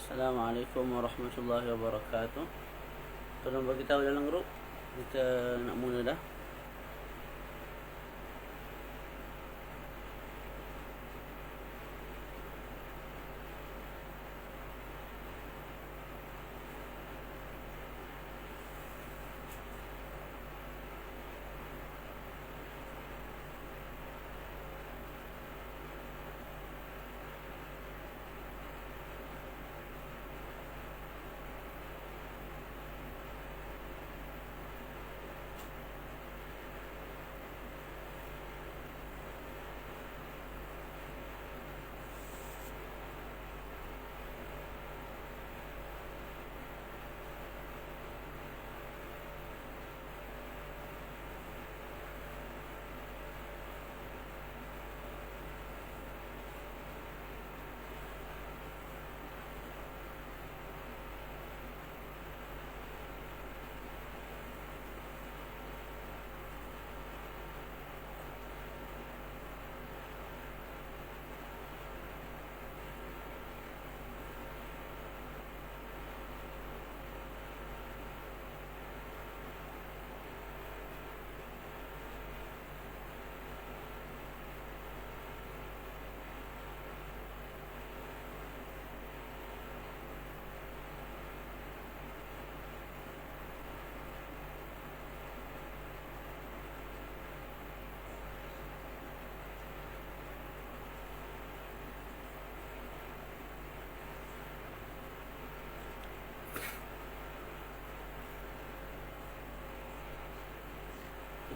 Assalamualaikum warahmatullahi wabarakatuh. Tolong bagi tahu dalam grup. Kita nak mula dah.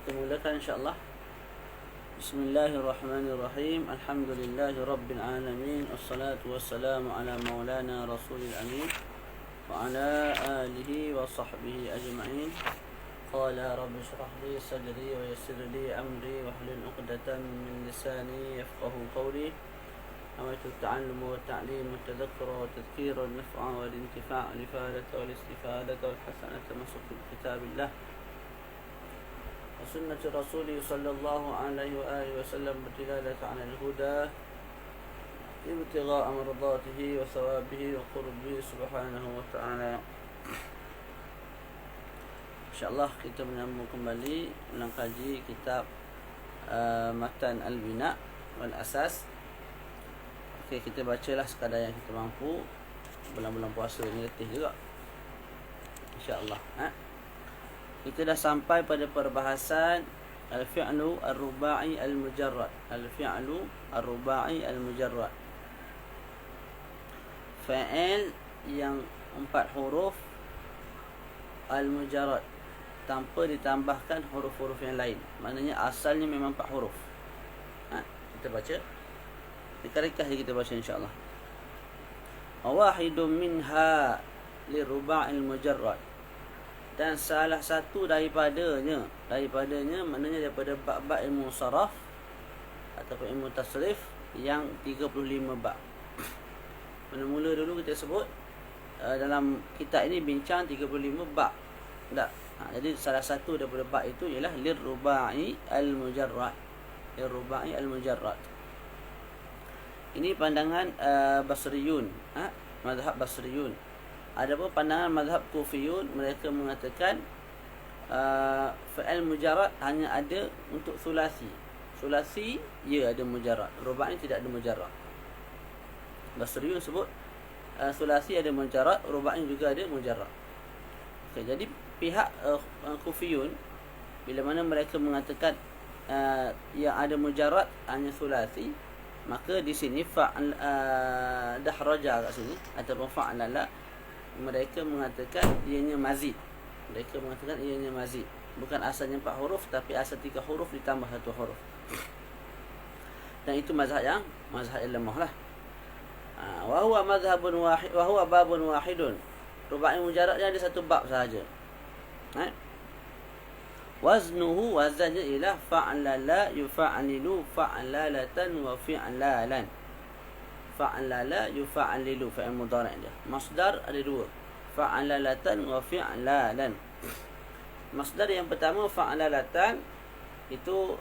Kita mulakan insya-Allah. Bismillahirrahmanirrahim. Alhamdulillahi rabbil alamin. Wassalatu wassalamu ala maulana rasulil amin wa ala alihi wa sahbihi ajma'in. Qala rabbi shrah li sadri wa yassir li amri wahlul 'uqdatam min lisani yafqahu qawli. Amatu at-ta'allum wa at-ta'lim wa at-tadhakkur wa at-tadhkir wa an-naf'a wa al-intifa' wa al-ifadata wa al-istifadata wal hasanata min kitabillah وسنة رسوله صلى الله عليه وآله وسلم بالدلالة على الهدى ابتغاء مرضاته وثوابه وقربه سبحانه وتعالى. InsyaAllah kita menyambung kembali mengkaji kitab Matan Al-Bina wal Asas. Okey, kita bacalah sekadar yang kita mampu. Bulan-bulan puasa ni letih juga, InsyaAllah. Kita dah sampai pada perbahasan al-fi'lu ar-ruba'i al-mujarrad. Al-fi'lu ar-ruba'i al-mujarrad. Fa'il yang 4 huruf al-mujarrad tanpa ditambahkan huruf-huruf yang lain. Maknanya asalnya memang 4 huruf. Kita baca. Dekat-dekat kita baca insya-Allah. Wahidun minha li-ruba'il mujarrad. Dan salah satu daripadanya maknanya daripada bab-bab ilmu saraf ataupun ilmu tasrif yang 35 bab. Mula-mula dulu kita sebut dalam kitab ini bincang 35 bab. Tak? Jadi salah satu daripada bab itu ialah lirruba'i al-mujarrad. Lirruba'i al-mujarrad. Ini pandangan Basriyun, mazhab Basriyun. Adapun pandangan mazhab Kufiyun, mereka mengatakan fa'il mujarrad hanya ada untuk sulasi. Sulasi ya ada mujarrad, rubai tidak ada mujarrad. Basriyun sebut sulasi ada mujarrad, rubai juga ada mujarrad. Okay, jadi pihak Kufiyun bila mana mereka mengatakan yang ada mujarrad hanya sulasi, maka di sini fa'al dahraja kat sini ataupun fa'alala, mereka mengatakan ianya mazid. Mereka mengatakan ianya mazid. Bukan asalnya 4 huruf, tapi asal 3 huruf ditambah 1 huruf. Dan itu mazhab yang lemah lah. Wa huwa madhhabun wahid wa huwa babun wahidun. Rubai mujarrad dia ada satu bab sahaja. Waznuhu, wazannya ialah fa'lala yufa'lilu fa'lalatan wa fi'lalan. Fa'lala yufa'lilu, fa'il mudhari' dia. Masdar ada 2, fa'lalatan wa fi'lalan. Masdar yang pertama fa'lalatan itu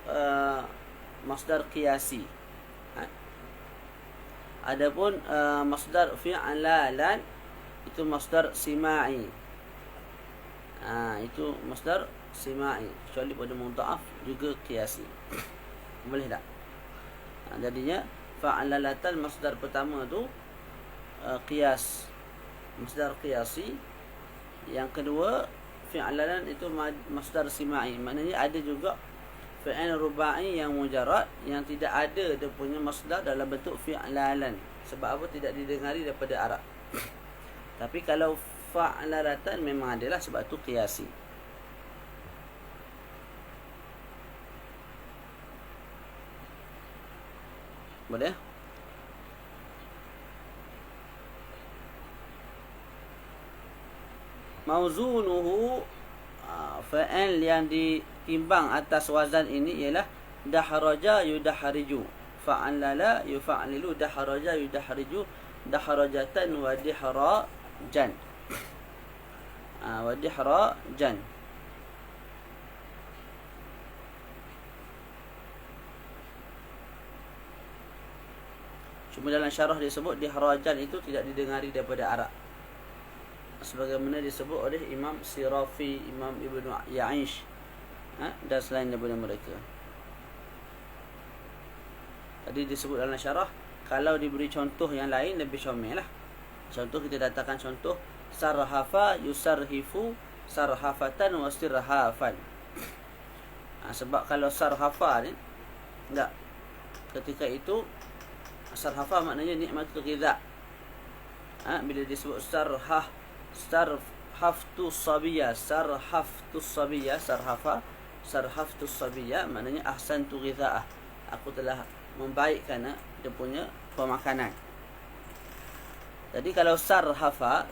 masdar qiyasi. Adapun masdar fi'lalan itu masdar sima'i. Itu masdar sima'i, kecuali pada mudha'af juga qiyasi. Boleh tak? Jadinya fa'alalatan masdar pertama tu qiyas, masdar qiyasi. Yang kedua fi'lalan itu masdar sima'i. Maknanya ada juga fi'il rubai yang mujarrad yang tidak ada dia punya masdar dalam bentuk fi'lalan. Sebab apa? Tidak didengari daripada Arab. Tapi kalau fa'lalatan memang adalah, sebab tu qiyasi. Boleh? Mauzunuhu, fa'il yang ditimbang atas wazan ini ialah dahraja yudahriju, fa'alala yufa'lilu, dahraja yudahriju, dahrajatan wa dihrajan. Wa dihrajan. Cuma dalam syarah disebut dihrajan itu tidak didengari daripada Arab, sebagaimana disebut oleh Imam Sirafi, Imam Ibnu Ya'ish, dan selain daripada mereka. Tadi disebut dalam syarah, kalau diberi contoh yang lain lebih syamil lah. Contoh, kita datangkan contoh sarhafa yusarhifu sarhafatan wa sirhafan. Sebab kalau sarhafa ni enggak, ketika itu sarhafa maknanya nikmatul ghidha. Bila disebut sarhaftu sabiyya, sarhaftu sabiyya, sarhaftu sabiyya maknanya ahsantu ghidha'ah, aku telah membaikkan dia punya pemakanan. Jadi kalau sarhafa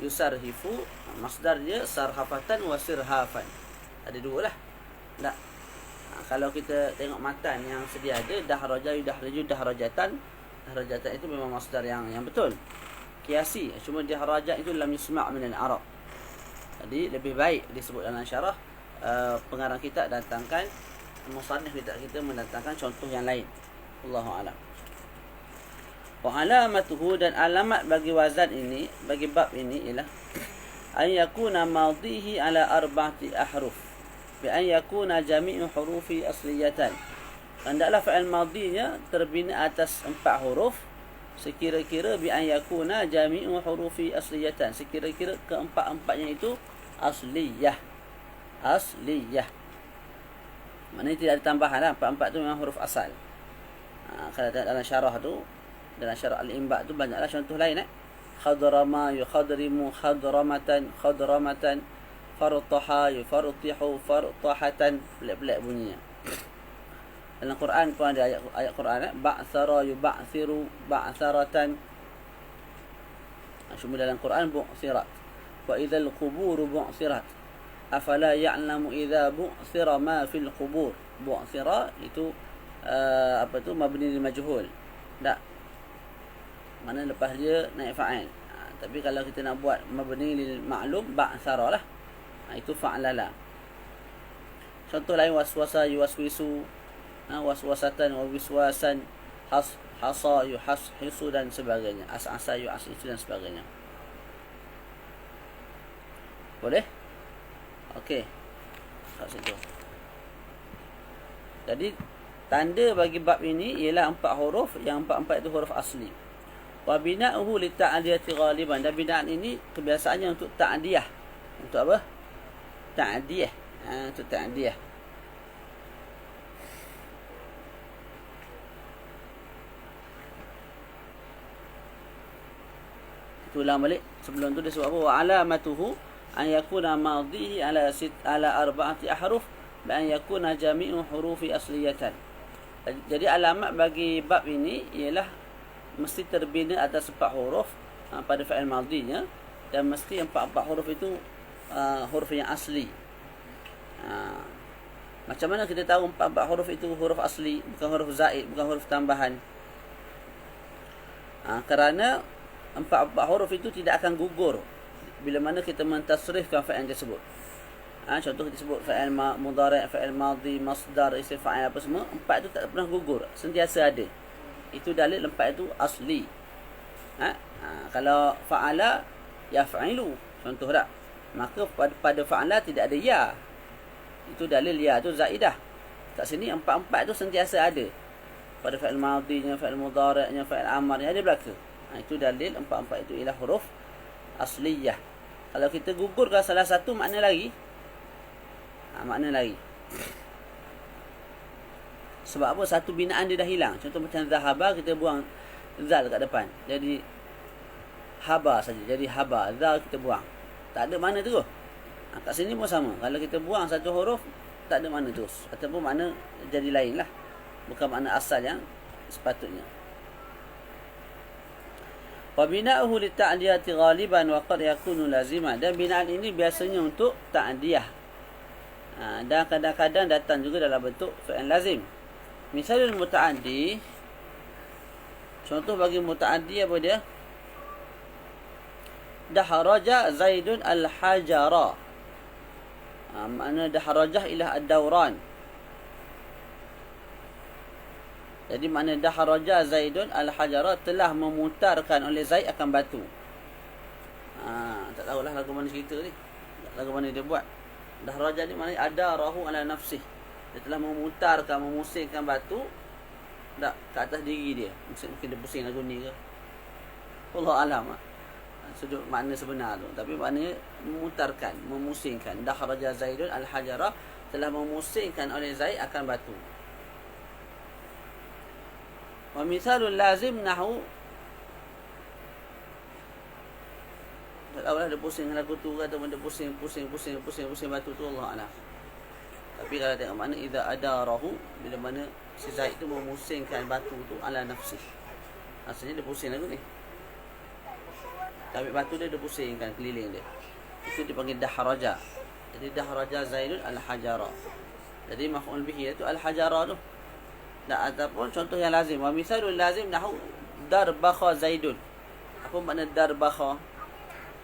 yusarhifu, masdar dia sarhafatan wa sirhafan. Ada dua lah. Tak. Kalau kita tengok matan yang sedia ada, dahraja yudahriju dahrajatan. Dahrajatan itu memang masdar yang betul, qiyasi. Cuma dahraja itu lam yusma' min al-arab. Jadi lebih baik disebut dalam syarah, pengarang kita datangkan, musannif kita mendatangkan contoh yang lain. Wallahu a'lam. Wa alamatuhu, dan alamat bagi wazan ini, bagi bab ini ialah an yakuna madhihi ala arba'ati ahruf bi an yakuna jami'u hurufi asliyatan. Hendaklah fa'il madhinya terbina atas 4 huruf, sekira-kira bi an yakuna jami'u hurufi asliyatan, sekira-kira keempat-empatnya itu asliyah. Maknanya tidak ada tambahan lah, 4 tu memang huruf asal. Kalau dalam syarah tu, dalam syarah al-imba tu banyaklah contoh lain. Khadrama yukhadrimu khadramatan, fartaha yufartihu fartahatan, pelik-pelik bunyinya. Dalam Quran pun ada ayat Quran, ba'thara yub'thiru ba'tharatan. Cuma dalam Quran bu'thirat. Wa idzal qubur bu'thirat. Afala ya'lamu idza bu'thira ma fil qubur. Bu'thira itu mabni lil majhul. Tak. Mana lepas dia naik fa'il. Tapi kalau kita nak buat mabni lil ma'lum, ba'thara lah. Itu fa'lala. Contoh lain, waswasa yuwaswisu, waswasatan wa wiswasan, hasa yuhashisu dan sebagainya, as'asa yu'asisu dan sebagainya. Boleh? Okey. Kat situ. Jadi tanda bagi bab ini ialah 4 huruf, yang 4 itu huruf asli. Wa bina'uhu li ta'diyati ghaliban, dan binaan ini kebiasaannya untuk ta'diyah. Untuk apa? Ta'diyah. Untuk ta'diyah. Kita ulang balik. Sebelum tu dia sebut apa? Wa alamatuhu an yakuna madhihi ala 4 ahruf bi an yakuna jami'u hurufi asliyatan. Jadi alamat bagi bab ini ialah mesti terbina atas 4 huruf pada fa'il madhinya, dan mesti 4 huruf itu huruf yang asli. Macam mana kita tahu 4 huruf itu huruf asli, bukan huruf zaid, bukan huruf tambahan? Kerana 4 huruf itu tidak akan gugur bila mana kita mentasrifkan fa'il tersebut. Contoh kita sebut fa'il mudhari', fa'il madhi, masdar, isim fa'il, apa semua, 4 itu tak pernah gugur, sentiasa ada. Itu dalil 4 itu asli. Kalau fa'ala yaf'ilu, contoh tak? Maka pada fa'ala tidak ada ya. Itu dalil ya tu zaidah. Kat sini empat-empat tu sentiasa ada. Pada fa'il madhinya, fa'il mudhari'nya, fa'il amarnya ada belaka. Itu dalil empat-empat itu ialah huruf asliyah. Kalau kita gugurkan salah satu, makna lagi. Makna lagi. Sebab apa? Satu binaan dia dah hilang. Contoh macam zahaba, kita buang zal kat depan. Jadi haba saja. Jadi haba. Zal kita buang. Tak ada makna terus. Kat sini pun sama. Kalau kita buang satu huruf, tak ada makna terus. Ataupun makna jadi lain lah. Bukan makna asal yang sepatutnya. Wa bina'uhu li ta'diyati ghaliban wa qad yakunu lazima. Dan binaan ini biasanya untuk ta'diyah. Dan kadang-kadang datang juga dalam bentuk fi'il lazim. Misalnya muta'addi. Contoh bagi muta'addi apa dia? Daharaja Zaidun al-hajara. Makna daharajah ilah ad-dawran. Jadi makna daharaja Zaidun al-hajara, telah memutarkan oleh Zaid akan batu. Tak tahulah lagu mana cerita ni. Lagu mana dia buat. Daharaja ni maknanya adarahu ala nafsih. Dia telah memutarkan, memusingkan batu ke atas diri dia. Mungkin dia pusing lagu ni ke. Allah alam. Sudut makna sebenar tu. Tapi maknanya memutarkan, memusingkan. Daharaja Zaidun al-hajara, telah memusingkan oleh Zaid akan batu. Wa misalul lazim nahu, tak tahulah dia pusing lagu tu ke ataupun dia pusing batu tu, Allah alam. Tapi kalau tengok mana idza adarahu, bila mana si Zaid tu memusingkan batu tu ala nafsi. Asalnya dia pusing lagu ni. Tapi batu dia pusingkan keliling dia. Itu dipanggil daharaja. Jadi daharaja Zaidun al-hajara. Jadi maf'ul bihi itu al-hajara tu. Dan ataupun contoh yang lazim. Wa misalul lazim nahu darbakha Zaidun. Apa makna darbakha?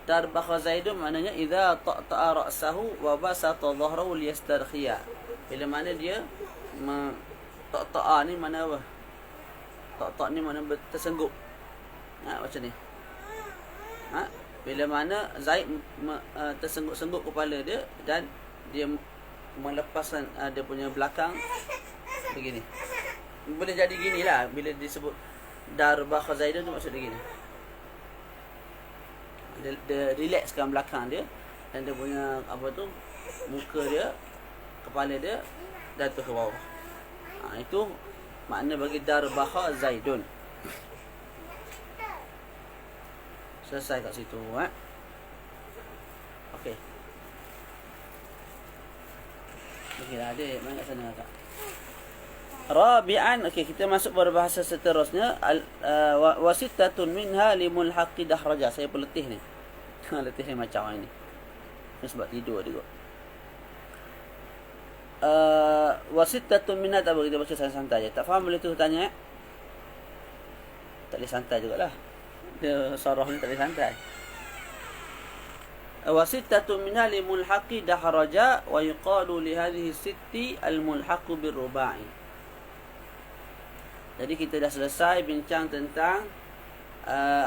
Darbakha Zaidun maknanya idza ta'ta'a ra'sahu wa basata dhahrahu liyastarkhiya. Bila mana dia ta'ta'a ni mana apa? Tak ni mana tersengguk. Macam ni. Bila mana Zaid tersengguk-sengguk kepala dia dan dia melepaskan dia punya belakang begini. Boleh jadi gini lah bila disebut darbakha Zaidun tu, maksud dia gini. Dia relaxkan belakang dia dan dia punya apa tu, muka dia, kepala dia jatuh ke bawah. Itu makna bagi darbakha Zaidun. Selesai kat situ. Okey. Bagilah adik, main kat sana tak? Rabi'an, okey, kita masuk pada bahasa seterusnya. Wasittatun minha limulhaqi dahraja. Saya pun letih ni. Letih ni macam ni. Sebab tidur dia kot. Wasittatun minha, tak boleh kita baca santai-santai je. Tak faham boleh tu tanya. Tak boleh santai jugalah. Dia sarah ni tak boleh santai. Wasittatun minha limulhaqi dahraja wa yuqalu li hadhihi sitti al-mulhaqu bir-rubai. Jadi kita dah selesai bincang tentang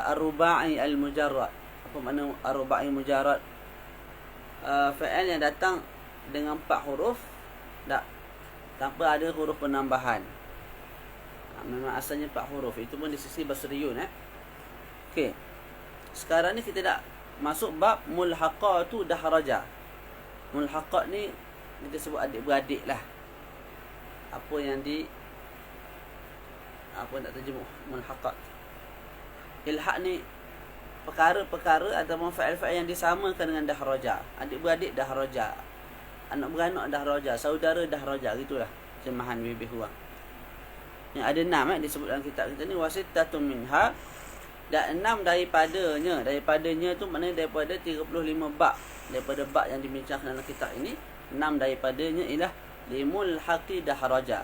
ar-rubai al-mujarrad. Apa makna ar-rubai mujarrad? Fi'il yang datang dengan 4 huruf, tak, tanpa ada huruf penambahan. Memang asalnya 4 huruf. Itu pun di sisi Basriyun. Okey. Sekarang ni kita dah masuk bab mulhaqatu dahraja. Mulhaqat ni kita sebut adik-beradik lah. Apa yang apa nak terjemah mulhaqat. Ilhaq ni perkara-perkara ataupun fa'il-fa'il yang disamakan dengan dahraja. Adik-beradik dahraja, anak beranak dahraja, saudara dahraja, gitulah terjemahan lebih kurang. Yang ada 6 disebut dalam kitab kita ni, wasittatun minha, dan 6 daripadanya tu maknanya daripada 35 bab, daripada bab yang dibincangkan dalam kitab ini, 6 daripadanya ialah limulhaqi dahraja.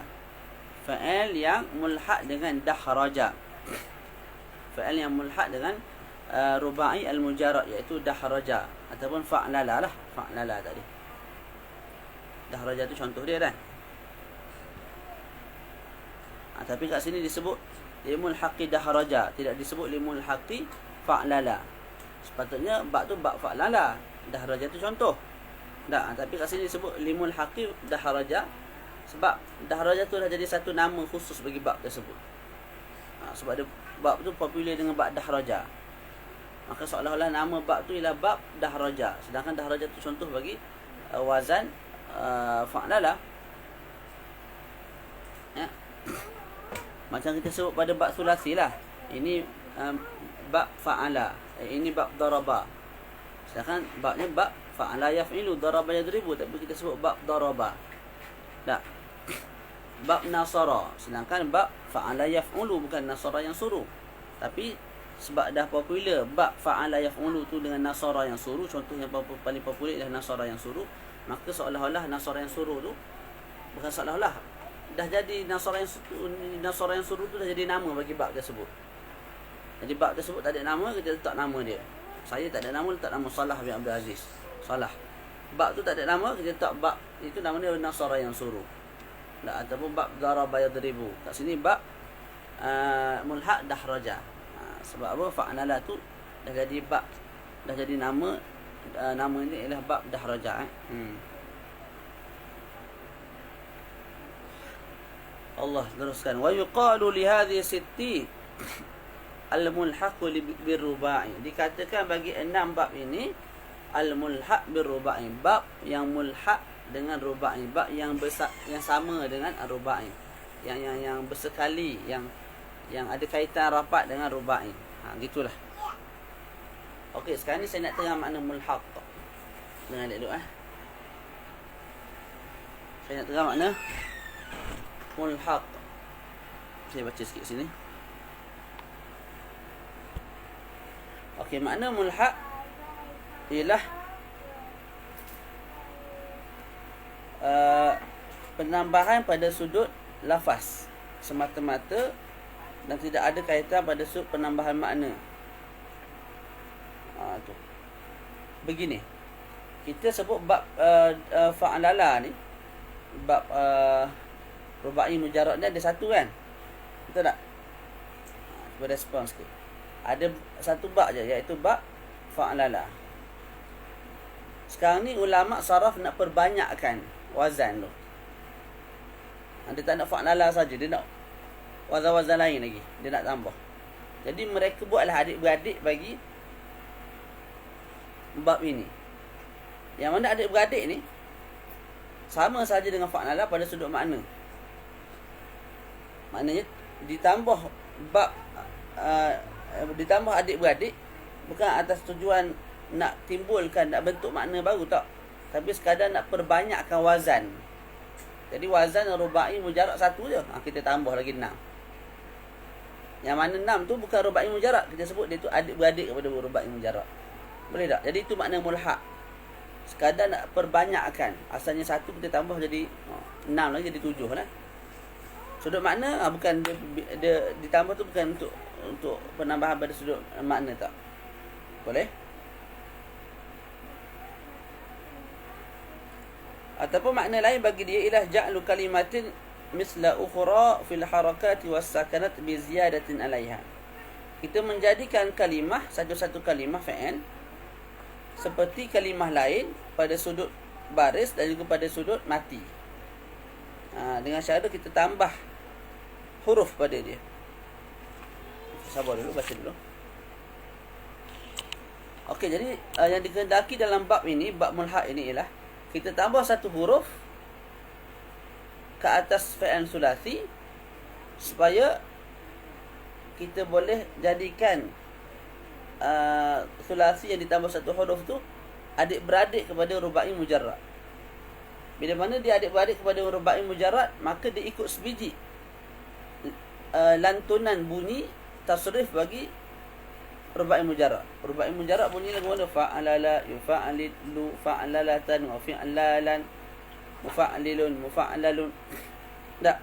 Fa'il yang mulhaq dengan dahraja. Fa'il yang mulhaq dengan rubai al-mujarrad, iaitu dahraja ataupun fa'lala lah. Fa'lala tadi. Dahraja tu contoh dia kan. Tapi kat sini disebut limul haqqi dahraja, tidak disebut limul haqqi fa'lala. Sepatutnya bab tu bab fa'lala, dahraja tu contoh. Tapi kat sini disebut limul haqqi dahraja sebab dahraja tu dah jadi satu nama khusus bagi bab tersebut. Sebab dia bab tu popular dengan bab dahraja. Maka seolah-olah nama bab tu ialah bab dahraja. Sedangkan dahraja tu contoh bagi wazan fa'lala. Ya. Macam kita sebut pada bab sulasi lah. Ini bab fa'ala. Ini bab daraba. Sedangkan babnya bab fa'ala yaf'ilu, daraba yadribu. Tapi kita sebut bab daraba. Bab nasara. Sedangkan bab fa'ala yaf'ulu, bukan nasara yang suruh. Tapi sebab dah popular bab fa'ala yaf'ulu tu dengan nasara yang suruh, contoh yang paling popular ialah nasara yang suruh, maka seolah-olah nasara yang suruh tu, bukan seolah-olah, dah jadi nasara yang suruh tu dah jadi nama bagi bab tersebut. Jadi bab tersebut tak ada nama, kita letak nama dia. Saya tak ada nama, letak nama Salah bin Abdul Aziz. Salah. Bab tu tak ada nama, kita letak bab itu nama dia nasara yang suruh. Ataupun bab daraba yadribu. Kat sini bab mulhaq dahraja. Sebab apa? Fa'nala tu dah jadi bab, dah jadi nama. Nama ini ialah bab dahraja. Allah teruskan, wa yuqalu li hadhihi sitti al-mulhaq bir-rubai. Dikatakan bagi 6 bab ini al-mulhaq bir-rubai, bab yang mulhaq dengan rubai, bab yang besar, yang sama dengan rubai, yang bersekali, yang ada kaitan rapat dengan rubai. Gitulah. Okey, sekarang ni saya nak terang makna mulhaq. Dengar dulu Saya nak terang makna mulhaq. Saya baca sikit sini. Okey, makna mulhaq ialah penambahan pada sudut lafaz semata-mata dan tidak ada kaitan pada sudut penambahan makna. Tu. Begini. Kita sebut bab fa'alala ni, bab rubai mujarrad ni ada satu kan? Betul tak? Cuba respon sikit. Ada satu bab je, iaitu bab fa'alala. Sekarang ni ulama saraf nak perbanyakkan wazan tu. Dia tak nak fa'alala saja, dia nak wazan-wazan lain lagi, dia nak tambah. Jadi mereka buatlah adik-beradik bagi bab ini. Yang mana adik-beradik ni sama saja dengan fa'alala pada sudut makna. Maknanya ditambah bab ditambah adik-beradik bukan atas tujuan nak timbulkan, nak bentuk makna baru, tak. Tapi sekadar nak perbanyakkan wazan. Jadi wazan rubai mujarrad satu je, kita tambah lagi 6. Yang mana 6 tu bukan rubai mujarrad, kita sebut dia tu adik-beradik kepada rubai mujarrad. Boleh tak? Jadi itu makna mulhaq. Sekadar nak perbanyakkan. Asalnya 1 kita tambah jadi 6 lagi, jadi 7 lah. Sudut makna bukan dia ditambah tu bukan untuk penambahan pada sudut makna, tak. Boleh? Ataupun makna lain bagi dia ialah ja'lu kalimatin misla ukhra fil harakati was sakanat bi ziyadatin 'alaiha. Kita menjadikan kalimah, satu-satu kalimah fi'il seperti kalimah lain pada sudut baris dan juga pada sudut mati. Dengan cara kita tambah huruf pada dia. Sabar dulu, baca dulu. Okey, jadi yang dikehendaki dalam bab ini, bab mulhaq ini ialah kita tambah satu huruf ke atas fi'il sulasi supaya kita boleh jadikan sulasi yang ditambah satu huruf tu adik-beradik kepada rubai mujarrad. Bila mana dia adik-beradik kepada rubai mujarrad, maka dia ikut sebiji lantunan bunyi tasrif bagi rubai mujarrad. Rubai mujarrad bunyi lagu mana? Fa'alala, yufa'alilu, fa'alalatan, wa fi'alalan, mufa'alilun, mufa'alalun. Tak.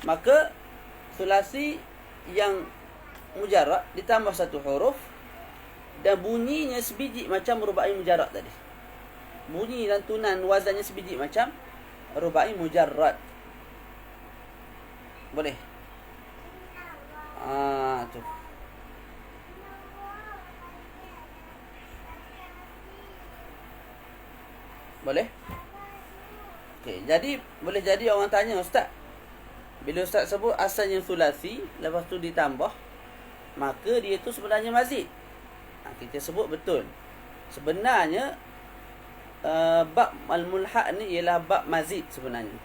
Maka sulasi yang mujarrad ditambah satu huruf dan bunyinya sebiji macam rubai mujarrad tadi. Bunyi lantunan wazannya sebiji macam rubai mujarrad. boleh. Tu. Boleh? Okey, jadi boleh jadi orang tanya, ustaz, bila ustaz sebut asalnya sulasi, lepas tu ditambah, maka dia tu sebenarnya mazid. Kita sebut betul. Sebenarnya bab al-mulhaq ni ialah bab mazid sebenarnya.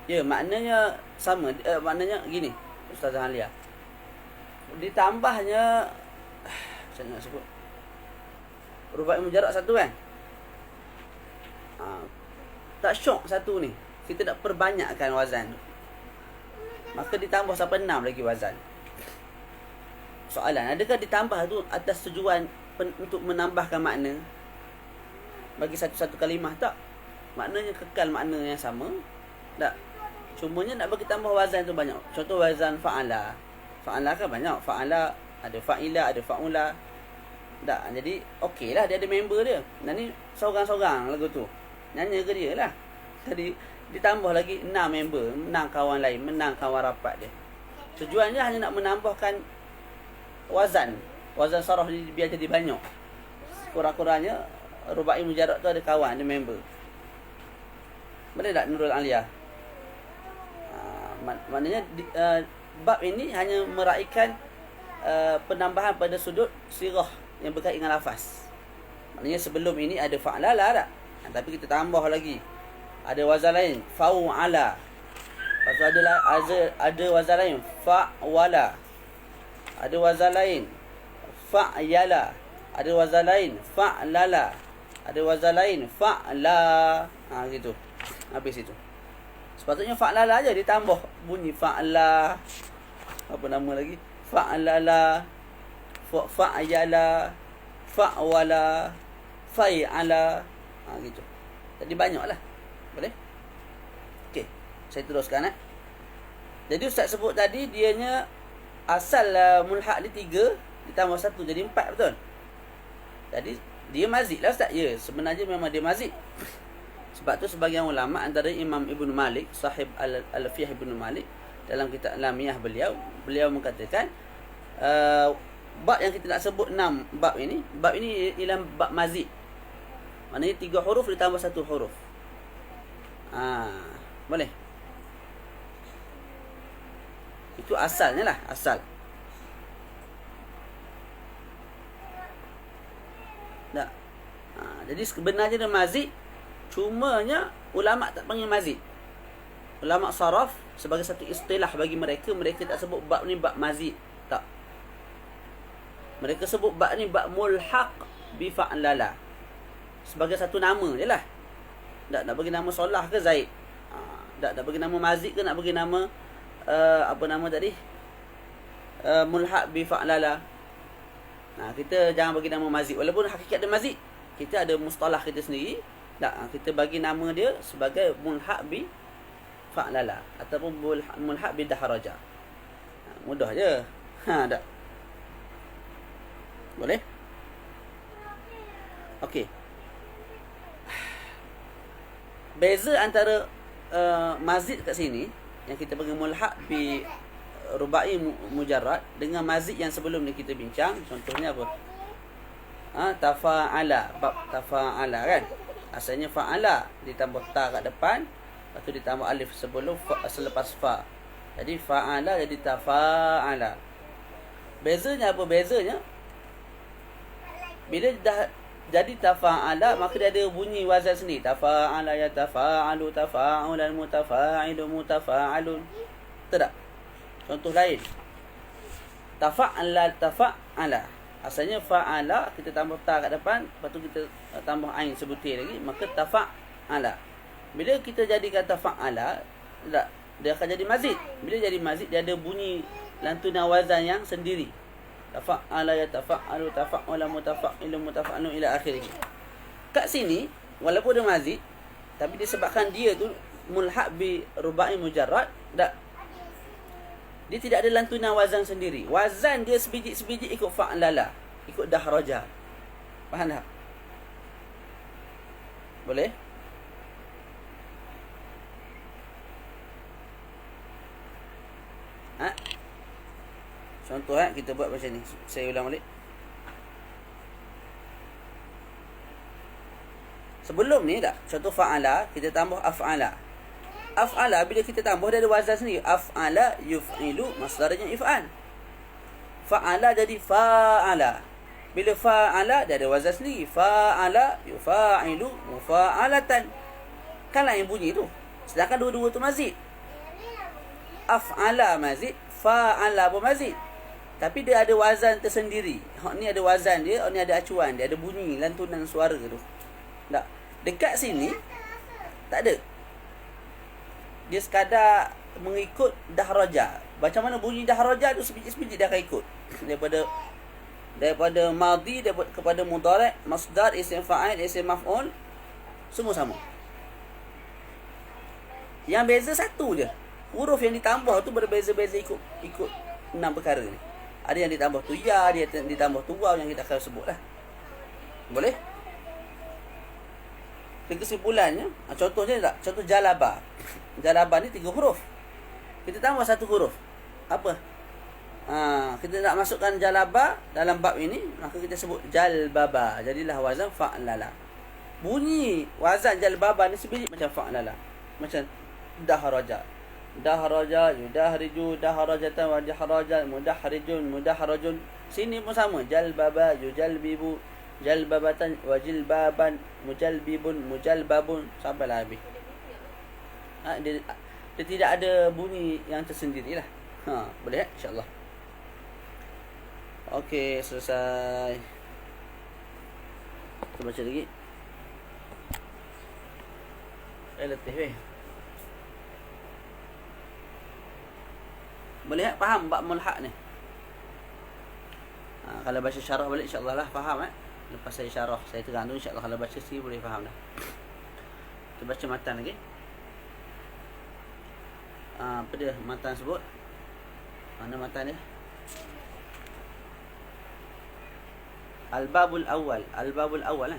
Ya, maknanya sama. Maknanya gini, Ustazah Halia. Ditambahnya macam mana nak sebut? Rubai mujarrad satu kan? Tak syok satu ni. Kita nak perbanyakkan wazan tu. Maka ditambah sampai 6 lagi wazan. Soalan, adakah ditambah tu atas tujuan untuk menambahkan makna? Bagi satu-satu kalimah tak? Maknanya kekal makna yang sama? Tak. Cumanya nak bagi tambah wazan tu banyak. Contoh wazan fa'ala. Fa'ala kan banyak. Fa'ala, ada fa'ila, ada fa'ula. Tak. Jadi, okey lah dia ada member dia. Dan ni seorang-seorang lagu tu. Nyanyi ke dia lah. Jadi, ditambah lagi 6 member. Menang kawan lain. Menang kawan rapat dia. Tujuannya hanya nak menambahkan wazan. Wazan sarah biar jadi banyak. Kurang-kurangnya, rubai mujarrad tu ada kawan, ada member. Boleh tak Nurul Aliyah? Maknanya bab ini hanya meraihkan penambahan pada sudut sirah yang berkait dengan lafaz. Maknanya sebelum ini ada fa'lala tak? Tapi kita tambah lagi. Ada wazan lain, fa'ala. Lepas tu ada wazan lain, fa'wala. Ada wazan lain, fa'yala. Ada wazan lain, fa'lala. Ada wazan lain, fa'la. Gitu. Habis itu. Sepatutnya fa'lala aja ditambah bunyi fa'la. Apa nama lagi? Fa'lala, fa'yala, fa'wala, fa'ala. Gitu. Jadi banyaklah. Boleh? Okey. Saya teruskan Jadi ustaz sebut tadi dianya asal mulhaq ni 3 ditambah 1 jadi 4, betul? Jadi dia mazid lah ustaz. Ya, sebenarnya memang dia mazid. Sebab tu sebagian ulama antara Imam Ibn Malik, sahib Al-Alfiyah Ibn Malik, dalam kitab Lamiyah beliau mengatakan bab yang kita nak sebut 6 bab ini ialah bab mazid. Maknanya 3 huruf ditambah 1 huruf. Boleh. Itu asalnya lah, asal. Tak. Jadi sebenarnya dia mazid, cumanya ulama tak panggil mazid. Ulama saraf sebagai satu istilah bagi mereka tak sebut bab ni bab mazid. Tak. Mereka sebut bab ni bab mulhaq bi fa'lala. Sebagai satu nama je lah. Tak nak bagi nama Solah ke Zaid. Tak nak bagi nama mazid ke nak bagi nama apa nama tadi? Mulhaq bi fa'lala. Kita jangan bagi nama mazid. Walaupun hakikat dia mazid, kita ada mustalah kita sendiri. Tak, kita bagi nama dia sebagai mulhaq bi fa'lala ataupun mulhaq bi dahraja. Mudah je. Tak. Boleh? Okey. Beza antara mazid kat sini yang kita bagi mulhaq bi rubai mujarrad dengan mazid yang sebelum ni kita bincang, contohnya apa? Tafa'ala, bab tafa'ala kan? Asalnya fa'ala ditambah ta kat depan, lepas tu ditambah alif sebelum selepas fa. Jadi fa'ala jadi tafa'ala. Bezanya apa? Bezanya bila dah jadi tafa'ala, maka dia ada bunyi wazan sendiri. Tafa'ala ya tafa'alu, tafa'ulan, mutafa'ilu, mutafa'alun. Betul tak? Contoh lain. Tafa'ala. Asalnya fa'ala, kita tambah ta kat depan, lepas tu kita tambah ain sebutir lagi, maka tafa'ala. Bila kita jadikan tafa'ala, dia akan jadi mazid. Bila jadi mazid, dia ada bunyi lantunan wazan yang sendiri. Tafa'ala ya tafa'alu, tafa'ula, mutafa'ilu, mutafa'alun ila akhirih. Kat sini, walaupun dia mazid, tapi disebabkan dia tu mulhaq bi rubai mujarrad, dia tidak ada lantunan wazan sendiri. Wazan dia sebiji-sebiji ikut fa'lala, ikut dahraja. Faham tak? Boleh? Ha? Contoh kita buat macam ni. Saya ulang balik. Sebelum ni tak, contoh fa'ala, kita tambah af'ala. Af'ala bila kita tambah dia ada wazan sendiri. Af'ala yuf'ilu, masdarnya if'al. Fa'ala jadi fa'ala. Bila fa'ala dia ada wazan sendiri. Fa'ala yufa'ilu mufa'alatan. Kan lain bunyi tu. Sedangkan dua-dua tu mazid. Af'ala mazid, fa'ala pun mazid. Tapi dia ada wazan tersendiri. Hak ni ada wazan dia, hak ni ada acuan dia, ada bunyi lantunan suara tu. Tak. Dekat sini tak ada. Dia sekadar mengikut dahraja. Macam mana bunyi dahraja tu sebiji-sebiji dia akan ikut. Daripada madhi kepada mudhari', masdar, isim fa'il, isim maf'ul, semua sama. Yang beza satu je. Huruf yang ditambah tu berbeza-beza ikut 6 perkara ni. Ada yang ditambah tu ya, ada yang ditambah tu waw yang kita akan sebut lah. Boleh? Kesimpulannya, contohnya tak? Contoh jalaba. Jalaba ni 3 huruf. Kita tambah 1 huruf. Apa? Kita nak masukkan jalaba dalam bab ini, maka kita sebut jalbaba. Jadilah wazan fa'lala. Bunyi wazan jalbaba ni sebiji macam fa'lala. Macam dahraja. Dahraja, yudahriju, dahrajatan wa dahrajan, mudahrijun, mudahrajun. Sini pun sama. Jalbaba, yujalbibu, jalbabatan wa jilbaban, mujalbibun, mujalbabun, sampailah habis. Dia tidak ada bunyi yang tersendirilah. Boleh insya-Allah. Okey, selesai. Kita baca lagi. Letih weh. Boleh tak faham bab mulhaq ni? Kalau baca syarah balik insya-Allah lah faham Lepas saya syarah, saya terang tu insya-Allah kalau baca sendiri boleh faham dah. Kita baca matan lagi. Apa dia matan sebut? Mana matan dia? Al-babul awal. Al-babul awal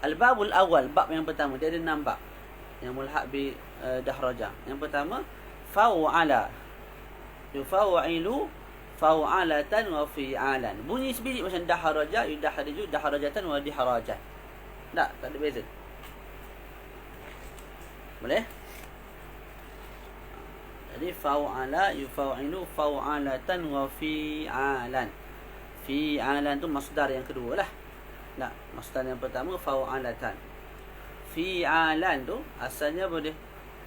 Al-babul awal, bab yang pertama. Dia ada 6 bab yang mulhaq bi dahraja. Yang pertama fa'ala, yufa'alu, fa'alatan wa fi'alan. Bunyi sebiji macam dahraja, yudahriju, dahrajatan wa dihrajan. Tak ada beza. Boleh? Jadi fa'ala, yufa'alu, fa'alatan wa fi'alan. Fi'alan tu masdar yang kedua lah. Tak, masdar yang pertama fa'alatan. Fi'alan tu asalnya boleh.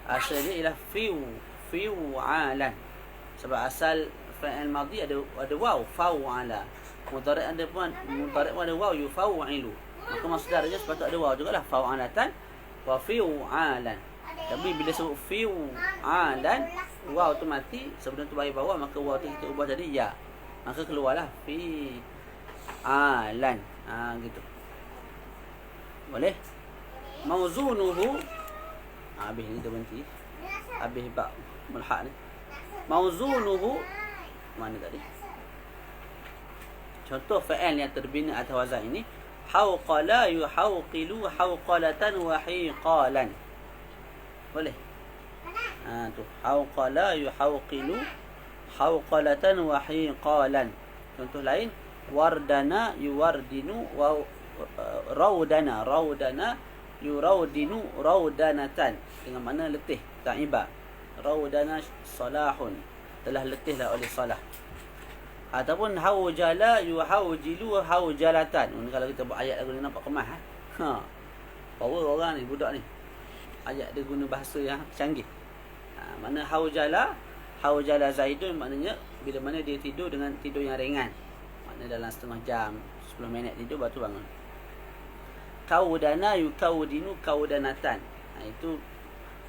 Asalnya ialah fi'alan. Sebab asal fa'il madhi ada waw, fa'ala. Mudhari' ada pun ada waw, yufa'alu. Maka masdarnya sepatutnya ada waw jugalah, fa'alatan wa fi'alan. Tapi bila sebut fi'alan, waw tu mati, sebelum tu bagi bawah, maka waw tu kita ubah jadi ya. Maka keluarlah fi'alan. Gitu. Boleh? Mauzunuhu. Habis ni kita berhenti. Habis bab mulhaq ni. Mauzunuhu mana tadi? Contoh fa'il yang terbina atas wazan ini, hauqala yuhauqilu hauqalatan wa hiqalan. Boleh? Tu hauqala yuhauqilu hauqalatan wa hiqalan. Contoh lain, wardana yuwardinu wa raudana yuraudinu raudanatan. Dengan mana letih, ta'iba. Raudana salahun, telah letihlah oleh salah. Ataupun haujala yuhaujilu haujalatan. Kalau kita buat ayat lagu ni nampak kemas. Power orang ni, budak ni. Ayat dia guna bahasa yang canggih. Mana haujala Zaidun, maknanya bila mana dia tidur dengan tidur yang ringan. Maknanya dalam setengah jam, 10 minit tidur, baru tu bangun. Kaudana yukaudinu kaudanatan. Itu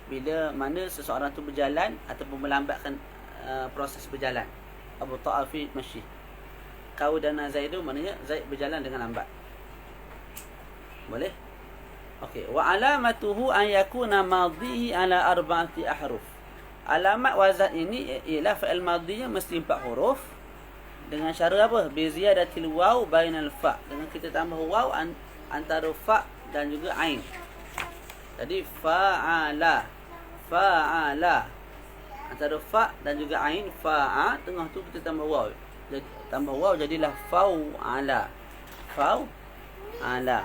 bila mana seseorang tu berjalan ataupun melambatkan proses berjalan. Abu Ta'afi masyi. Kaudana Zaidun, maknanya Zaid berjalan dengan lambat. Boleh? Okey. Wa alamatuhu an yakuna madhihi ala 4 ahruf. Alamat wazan ini ialah fa'il madhinya mesti 4 huruf. Dengan cara apa? Bi ziyadatil waw bainal fa. Dengan kita tambah waw antara fa dan juga ain. Jadi fa'ala. fa'ala. Antara fa dan juga ain, fa'a, tengah tu kita tambah waw. Jadi tambah waw jadilah fa'ala. Fa'ala.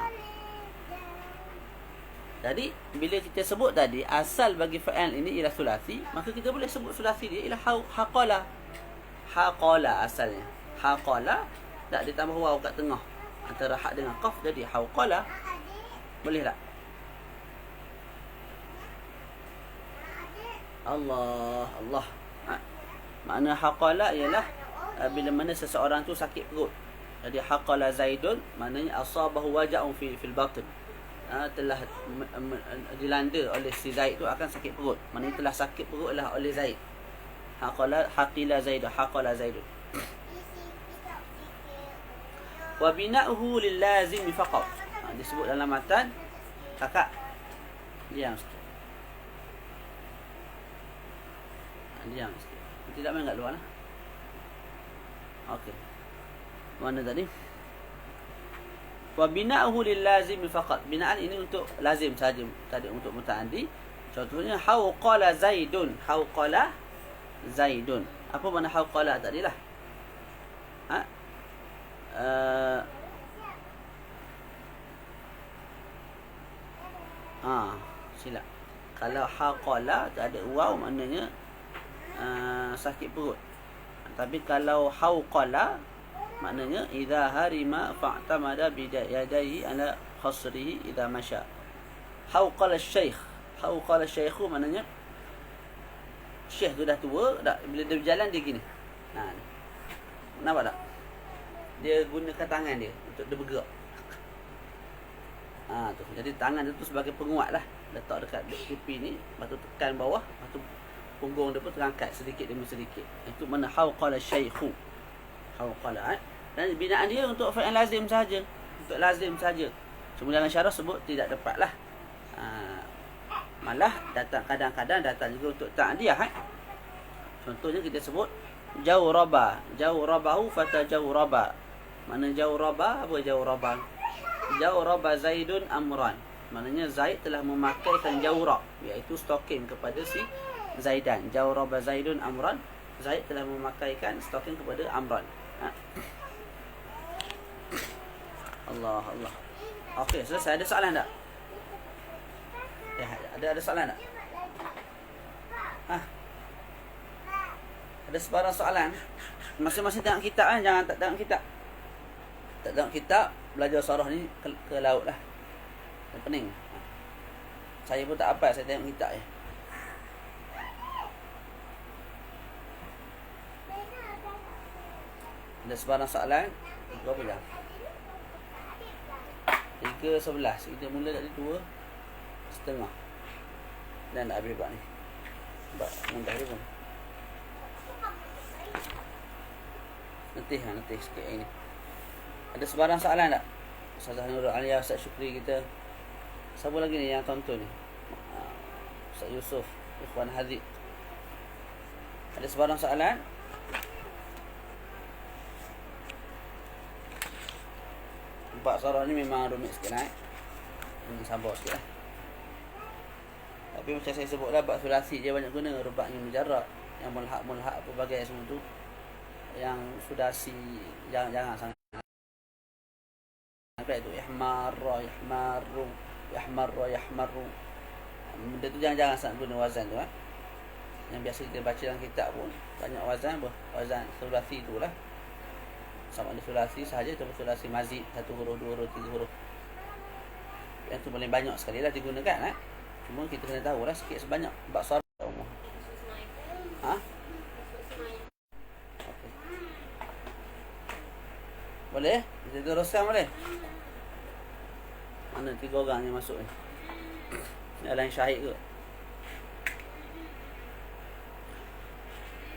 Jadi bila kita sebut tadi asal bagi fa'al ini ialah sulasi, maka kita boleh sebut sulasi dia ialah haqala. Haqala asalnya. Haqala tak ditambah waw kat tengah. Antara hak dengan qaf jadi haqala. Boleh tak? Allah. Makna haqala ialah bila mana seseorang tu sakit perut. Jadi haqala Zaidun maknanya asabahu waja'un fil batin. Telah dilanda oleh si Zaid tu akan sakit perut. Maknanya telah sakit perut lah oleh Zaid. Haqila Zaidun. Wa bina'uhu lil lazim faqat. Disebut dalam matan. Kakak diam sikit. Diam sikit. Tidak main kat luar lah. Okey. Mana tadi? Wa bina'uhu lil lazim faqat. Binaan ini untuk lazim saja, tadi untuk mutaaddi. Contohnya hauqala Zaidun. Apa makna hauqala tadi lah? Silap. Kalau haqala tak ada waw maknanya sakit perut. Tapi kalau hauqala maknanya idza harima fa'tamada bi yadayhi ala khasrihi idza masya. Hauqala syekh maknanya syekh tu dah tua, bila dia berjalan dia gini. Nampak tak? Dia gunakan tangan dia untuk dia bergerak. Tu. Jadi tangan dia tu sebagai penguat lah. Letak dekat pipi ni, lepas tu tekan bawah, lepas tu punggung dia pun terangkat sedikit demi sedikit. Itu mana hauqala syaikhu. Hauqala. Dan binaan dia untuk fa'il lazim saja. Untuk lazim saja. Cuma dalam syarah sebut tidak dapat lah. Malah datang kadang-kadang datang juga untuk ta'diyah. Contohnya kita sebut jawrabahu fatajawraba. Mana jawraba? Apa jawraba? Jawraba Zaidun amran. Maknanya Zaid telah memakaikan jawrab, iaitu stocking kepada si Zaidan. Jawraba Zaidun amran. Zaid telah memakaikan stocking kepada Amran. Allah. Okey, selesai. Ada soalan tak? Ada soalan tak? Ada sebarang soalan? Masing-masing tengok kitab kan? Jangan tak tengok kitab. Tak tengok kitab, belajar sarah ni ke laut lah. Yang pening. Saya pun tak apa, saya tengok kitab je. Ada sebarang soalan? Berapa jam? 3:11. Kita mula dari 2:30. Dan nak habis buat ni. Buat mudah je pun. Nanti sikit ini. Ada sebarang soalan tak? Ustazah Nurul Alia, Ustaz Syukri kita. Siapa lagi ni yang tonton ni? Ustaz Yusuf, Ikhwan Haziq. Ada sebarang soalan? Empat sarah ni memang rumit sikit lah. Sabar sikit lah. Tapi macam saya sebut lah, bab sulasi dia banyak guna. Ruba'nya mujarrad, yang mulhaq apa bagai semua tu. Yang sudasi jangan sangat. Apa itu? Yahmarru. Benda tu jangan sangat guna wazan tu. Yang biasa kita baca dalam kitab pun banyak wazan sulasi tu lah. Sama ada sulasi sahaja atau sulasi mazid, 1 huruf, 2 huruf, 3 huruf. Yang tu paling banyak sekali lah digunakan. Cuma kita kena tahu lah sikit sebanyak bab sarah umum. Okay. Boleh? Kita teruskan boleh? Mana 3 orang yang masuk ni? Ada yang syahid ke?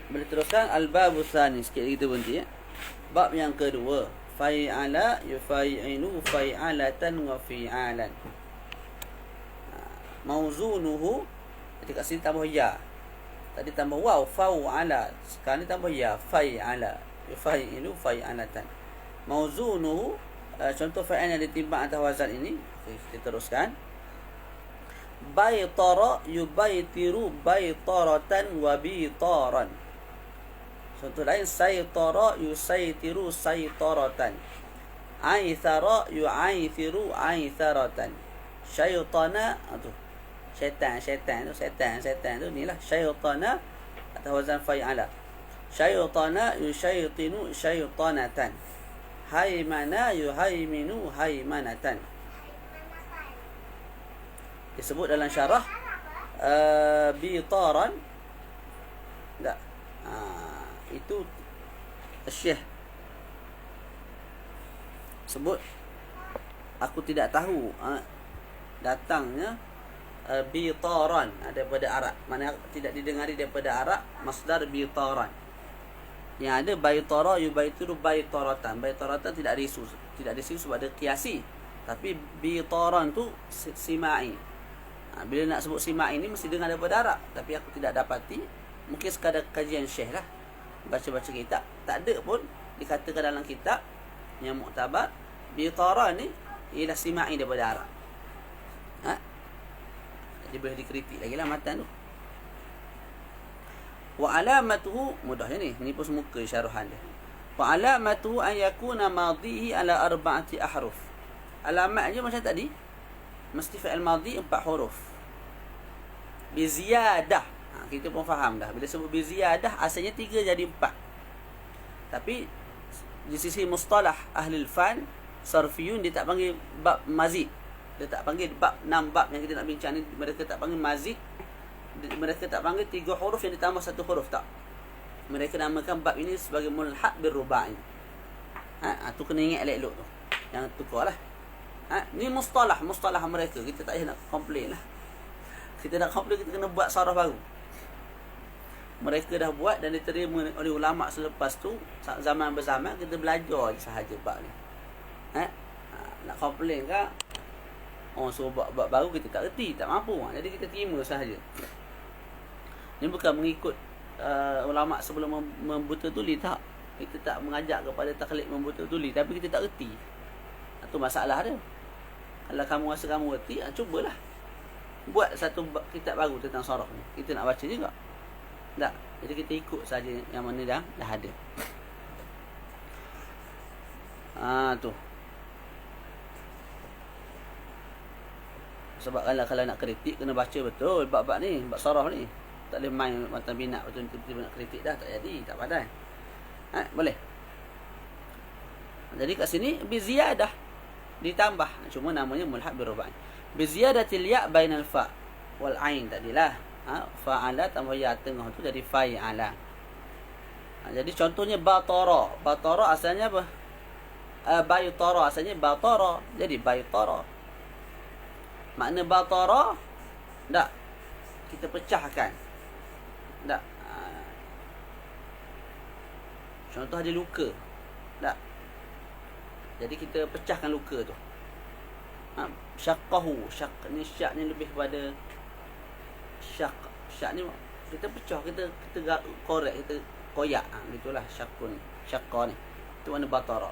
Boleh teruskan al-babu tsani. Sikit lagi kita berhenti ya. Bab yang kedua, fa'ala yufai'ilu fa'alatan wa fi'alan. Mauzunuhu, kita kat sini tambah ya. Tadi tambah waw, fa'ala. Sekarang ni tambah ya, fa'ala. Yufai'ilu fa'alatan. Mauzunuhu, contoh fa'al yang ditimbang atas wazan ini. Okay, kita teruskan. Baitara yubaitiru baitaratan wa bitaran. Contoh lain, saytara yusaitiru saytaratan. Aithara yuaithiru aitharatan. Syaitana tu syaitan tu ni lah syaitana atau wazan fa'ala. Syaitana yusyaitinu syaitanatan. Haimana yuhaiminu haimanatan. Disebut dalam syarah bitaran. Tak. Itu Syekh sebut aku tidak tahu datangnya bitaran daripada Arab. Mana tidak didengari daripada Arab masdar bitaran. Yang ada baitara yubaitiru baitaratan. Baitaratan tidak ada isu sebab ada kiasi. Tapi bitaran tu simai. Bila nak sebut simai ni mesti dengar daripada Arab. Tapi aku tidak dapati. Mungkin sekadar kajian Syekh lah, baca-baca kitab. Tak ada pun dikatakan dalam kitab yang muktabar bitaran ni ialah simai daripada Arab. Jadi boleh dikritik lagi lah matan tu. Wa alamatuhu, mudahnya ni, ni pun semuka syarahan dia. Wa alamatuhu an yakuna madhihi ala arba'ati ahruf. Alamatnya macam tadi, mesti fi'il madhi 4 huruf. Biziyadah, kita pun faham dah. Bila sebut biziyadah, asalnya 3 jadi 4. Tapi di sisi mustalah ahli fan sarfiyun, dia tak panggil bab mazid. Dia tak panggil bab 6 bab yang kita nak bincang ni. Mereka tak panggil mazid. Mereka tak panggil 3 huruf yang ditambah 1 huruf, tak. Mereka namakan bab ini sebagai mulhaq bil rubai. Tu kena ingat elok-elok tu. Yang tukar lah. Ni mustalah mereka. Kita tak payah nak komplain lah. Kita nak komplain, kita kena buat saraf baru. Mereka dah buat dan diterima oleh ulama' selepas tu. Zaman berzaman kita belajar je sahaja bab ni. Nak komplain kan, orang suruh buat bab baru, kita tak reti, tak mampu. Jadi kita terima sahaja. Ini bukan mengikut ulama' sebelum membuta tuli, tak. Kita tak mengajak kepada taklid membuta tuli, tapi kita tak reti. Itu masalah dia. Kalau kamu rasa kamu reti, cubalah buat satu kitab baru tentang saraf ni. Kita nak baca juga. Tak. Jadi kita ikut saja yang mana dah ada. Tu. Sebab kalau nak kritik, kena baca betul bab-bab ni, bab saraf ni. Tak boleh main mata binat betul tiba-tiba nak kritik dah, tak jadi, tak pandai. Boleh. Jadi kat sini biziyadah, ditambah, cuma namanya mulhaq bil rubai. Biziyadatil ya' bainal fa' wal ain tadilah. Fa'ala tambah ya tengah tu jadi fa'ala. Jadi contohnya batara. Batara asalnya apa? Baitara asalnya batara, jadi baitara. Makna batara, tak, kita pecahkan. Tak. Contoh ada luka. Tak. Jadi kita pecahkan luka tu. Syaqqahu. Ni syak ni lebih kepada syak. Syak ni kita pecah, kita korek, kita koyak. Gitulah syaqqun. Syaqqa ni. Itu mana batara.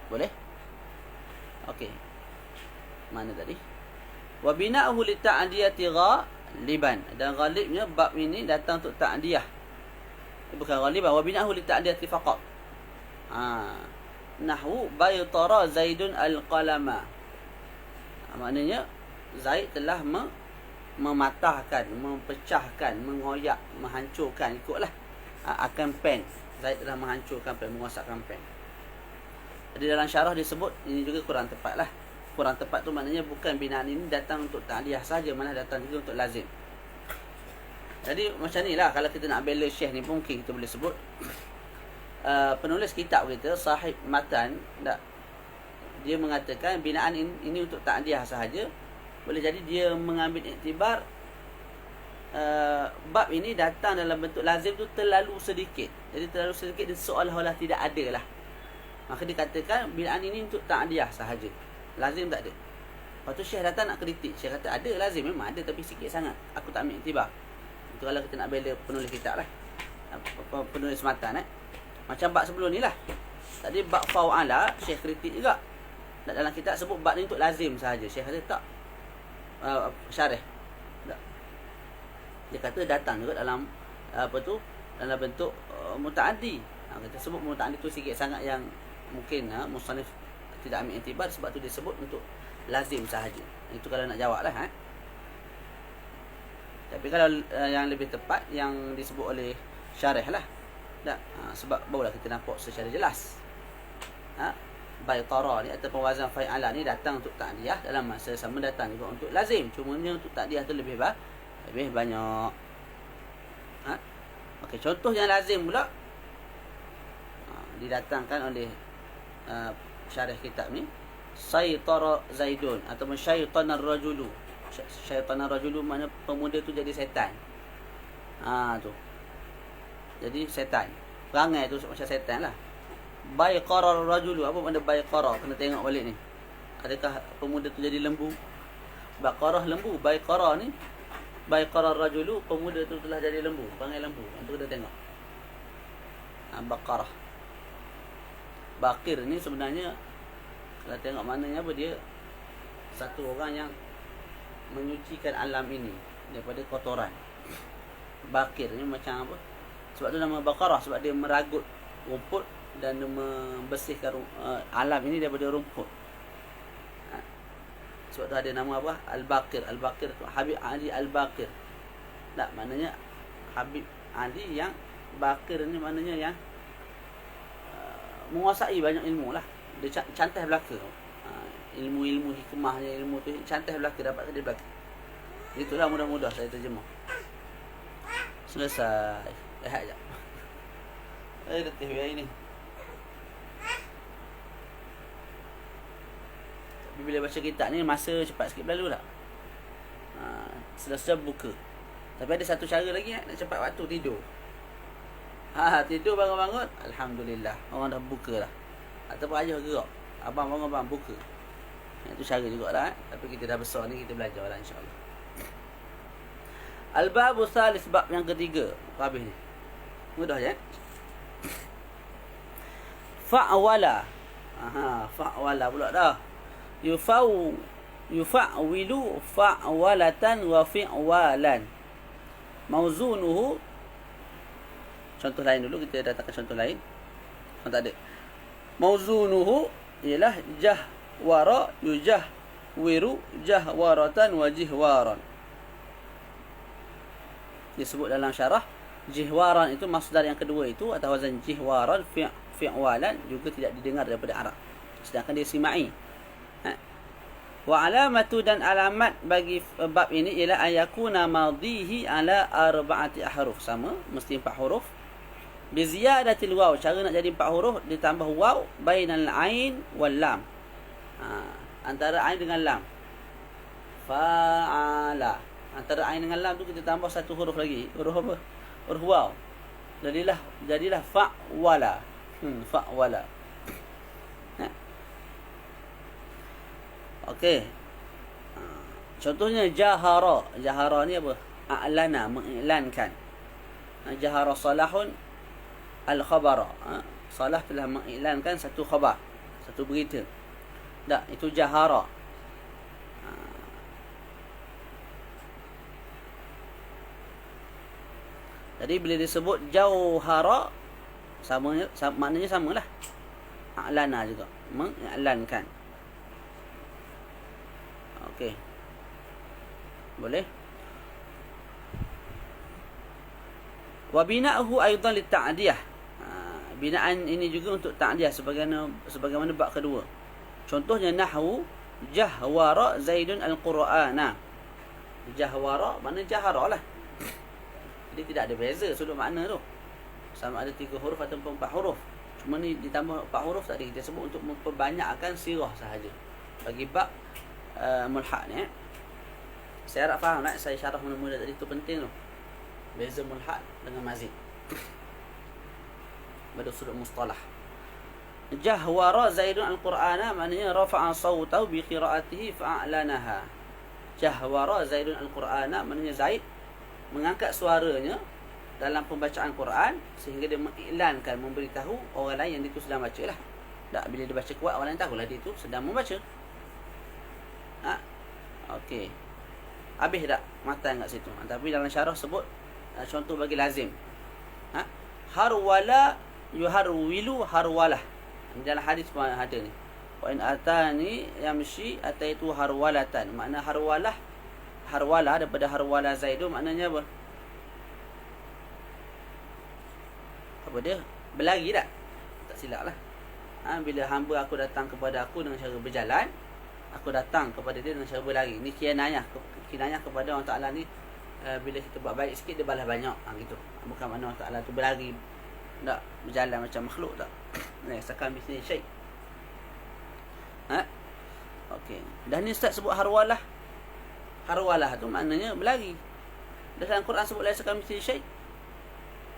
Boleh? Okey. Mana tadi? Wa bina'uhu li ta'diyati ghaliban. Dan ghalibnya bab ini datang untuk ta'diyah. Bukan ghaliban, wa bina'uhu li ta'diyati faqat. Nahwu baytara Zaidun al-qalama. Maknanya Zaid telah mematahkan, mempecahkan, mengoyak, menghancurkan, ikutlah akan pen. Zaid telah menghancurkan pen, merosakkan pen. Jadi dalam syarah disebut ini juga kurang tepat lah. Kurang tepat tu maknanya bukan binaan ini datang untuk ta'diyah saja, malah datang juga untuk lazim. Jadi macam ni lah, kalau kita nak bela Syekh ni pun mungkin kita boleh sebut penulis kitab kita, sahib matan, tak, dia mengatakan binaan ini untuk ta'diyah sahaja. Boleh jadi dia mengambil iktibar bab ini datang dalam bentuk lazim tu terlalu sedikit. Jadi terlalu sedikit, dia seolah-olah tidak ada lah. Maka dikatakan binaan ini untuk ta'diyah sahaja, lazim tak ada. Lepas tu Syekh datang nak kritik. Syekh kata ada lazim, memang ada tapi sikit sangat, aku tak ambil iktibar. Itu kalau kita nak bela penulis kitab lah, penulis matan. Macam bab sebelum ni lah, Tadi bab fa'ala Syekh kritik juga. Dalam kitab sebut bab ni untuk lazim sahaja. Syekh kata tak. Syarah. Tak. Dia kata datang juga dalam dalam bentuk mutaaddi. Kita sebut mutaaddi tu sikit sangat yang mungkin musannif tidak ambil iktibar, sebab tu dia sebut untuk lazim sahaja. Itu kalau nak jawab lah. Tapi kalau yang lebih tepat yang disebut oleh syarah lah. Sebab barulah kita nampak secara jelas. Baitara ni atau pewazan fa'ala ni datang untuk ta'diyah, dalam masa sama datang juga untuk lazim. Cumanya untuk ta'diyah tu lebih banyak. Okey, contoh yang lazim pula didatangkan oleh syarah kitab ni, Saitara Zaidun ataupun Syaitanar Rajulu. Syaitanar Rajulu mana pemuda tu jadi setan. Tu. Jadi setan. Perangai tu macam setan lah. Baiqara Rajulu. Apa makna baiqara? Kena tengok balik ni. Adakah pemuda tu jadi lembu? Baqarah lembu. Baiqara ni, Baiqara Rajulu, pemuda tu telah jadi lembu. Perangai lembu. Itu kita tengok. Baqarah. Bakir ni sebenarnya kalau tengok maknanya apa, dia satu orang yang menyucikan alam ini daripada kotoran. Bakir ni macam apa? Sebab tu nama Baqarah, sebab dia meragut rumput dan membersihkan alam ini daripada rumput. Sebab tu ada nama apa? Al-Baqir. Al-Baqir tu Habib Ali Al-Baqir. Tak, maknanya Habib Ali yang Baqir ni maknanya yang menguasai banyak ilmu lah. Dia cantik belaka. Ilmu-ilmu hikmahnya, ilmu tu cantik belaka, dapat dari belaka. Itulah mudah-mudah saya terjemah. Selesai. Lihat sekejap. Letih hari ni. Tapi bila baca kitab ni, masa cepat sikit berlalu tak? Selesai buka. Tapi ada satu cara lagi nak cepat waktu tidur. Tidur bangun-bangun, alhamdulillah, orang dah buka dah. Ataupun ayah gerak, abang bangun, abang buka. Itu cara jugalah. Tapi kita dah besar ni, kita belajar lah insyaAllah. Al-Babu Salis, bab yang ketiga. Habis ni mudah je. Fa'wala. Fa'wala pula dah. Yufa'wilu fa'walatan wa fi'walan. Mauzunuhu. Contoh lain dulu, kita datangkan contoh lain. Tak ada. Mauzunuhu ialah jahwara yujahwiru jahwaratan wa jihwaran. Disebut dalam syarah, jihwaran itu masdar yang kedua itu atau wazan jihwaran fi'walan juga tidak didengar daripada Arab. Sedangkan dia simai. Wa alamatu, dan alamat bagi bab ini ialah ayakuna madhihi ala arba'ati ahruf. Sama, mesti 4 huruf. Bi ziyadatil waw, cara nak jadi 4 huruf ditambah waw bainal ain wal lam. Antara ain dengan lam. Fa'ala. Antara ain dengan lam tu kita tambah 1 huruf lagi. Huruf apa? Huruf waw. Jadilah fa'wala. Fa'wala. Okey. Contohnya jahara. Jahara ni apa? A'lana, mengiklankan. Jahara Salahun al-khabara. Salah telah mengiklankan satu khabar, satu berita. Tak, itu jahara. Jadi bila disebut jauhara, maknanya samalah. A'lana juga, mengiklankan. Okey. Boleh? Wa bina'uhu aidan lit-ta'diyah. Binaan ini juga untuk ta'diyah sebagaimana bab kedua. Contohnya nahwu jahwara Zaidun al-Qur'ana. Jahwara makna jahara lah. Jadi tidak ada beza sudut makna tu. Sama ada 3 huruf ataupun 4 huruf. Cuma ni ditambah 4 huruf tadi kita sebut untuk memperbanyakkan sirah sahaja. Bagi bab mulhaq ni. Saya harap faham tak? Saya syarah mula-mula tadi tu penting tu. Beza mulhaq dengan mazid. Pada sudut mustalah. Jahwara Zaidun al-Qur'ana maknanya rafa'a sawtahu bi qira'atihi fa'lanaha. Jahwara Zaidun al-Qur'ana maknanya Zaid mengangkat suaranya dalam pembacaan Quran sehingga dia mengiklankan, memberitahu orang lain yang dia tu sedang baca lah. Tak, bila dia baca kuat, orang lain tahulah dia tu sedang membaca. Okey. Habis tak matan kat situ. Tapi dalam syarah sebut contoh bagi lazim. Harwala yuharwilu harwalah. Dalam hadis pun ada ni. Wa in atani yamshi ataitu harwalatan. Makna harwalah, harwalah daripada harwala Zaidu maknanya apa? Apa dia? Berlari tak? Tak silap lah. Bila hamba aku datang kepada aku dengan cara berjalan, aku datang kepada dia dengan cara berlari. Ni kinayah kepada Allah Ta'ala ni. Bila kita buat baik sikit, dia balas banyak. Gitu. Bukan makna Allah Ta'ala tu berlari, tak berjalan macam makhluk, tak. Sakan bisnis syait. Okey. Dan ni Ustaz sebut harwalah. Harwalah tu maknanya berlari. Dalam Quran sebut lain sakan bisnis syait.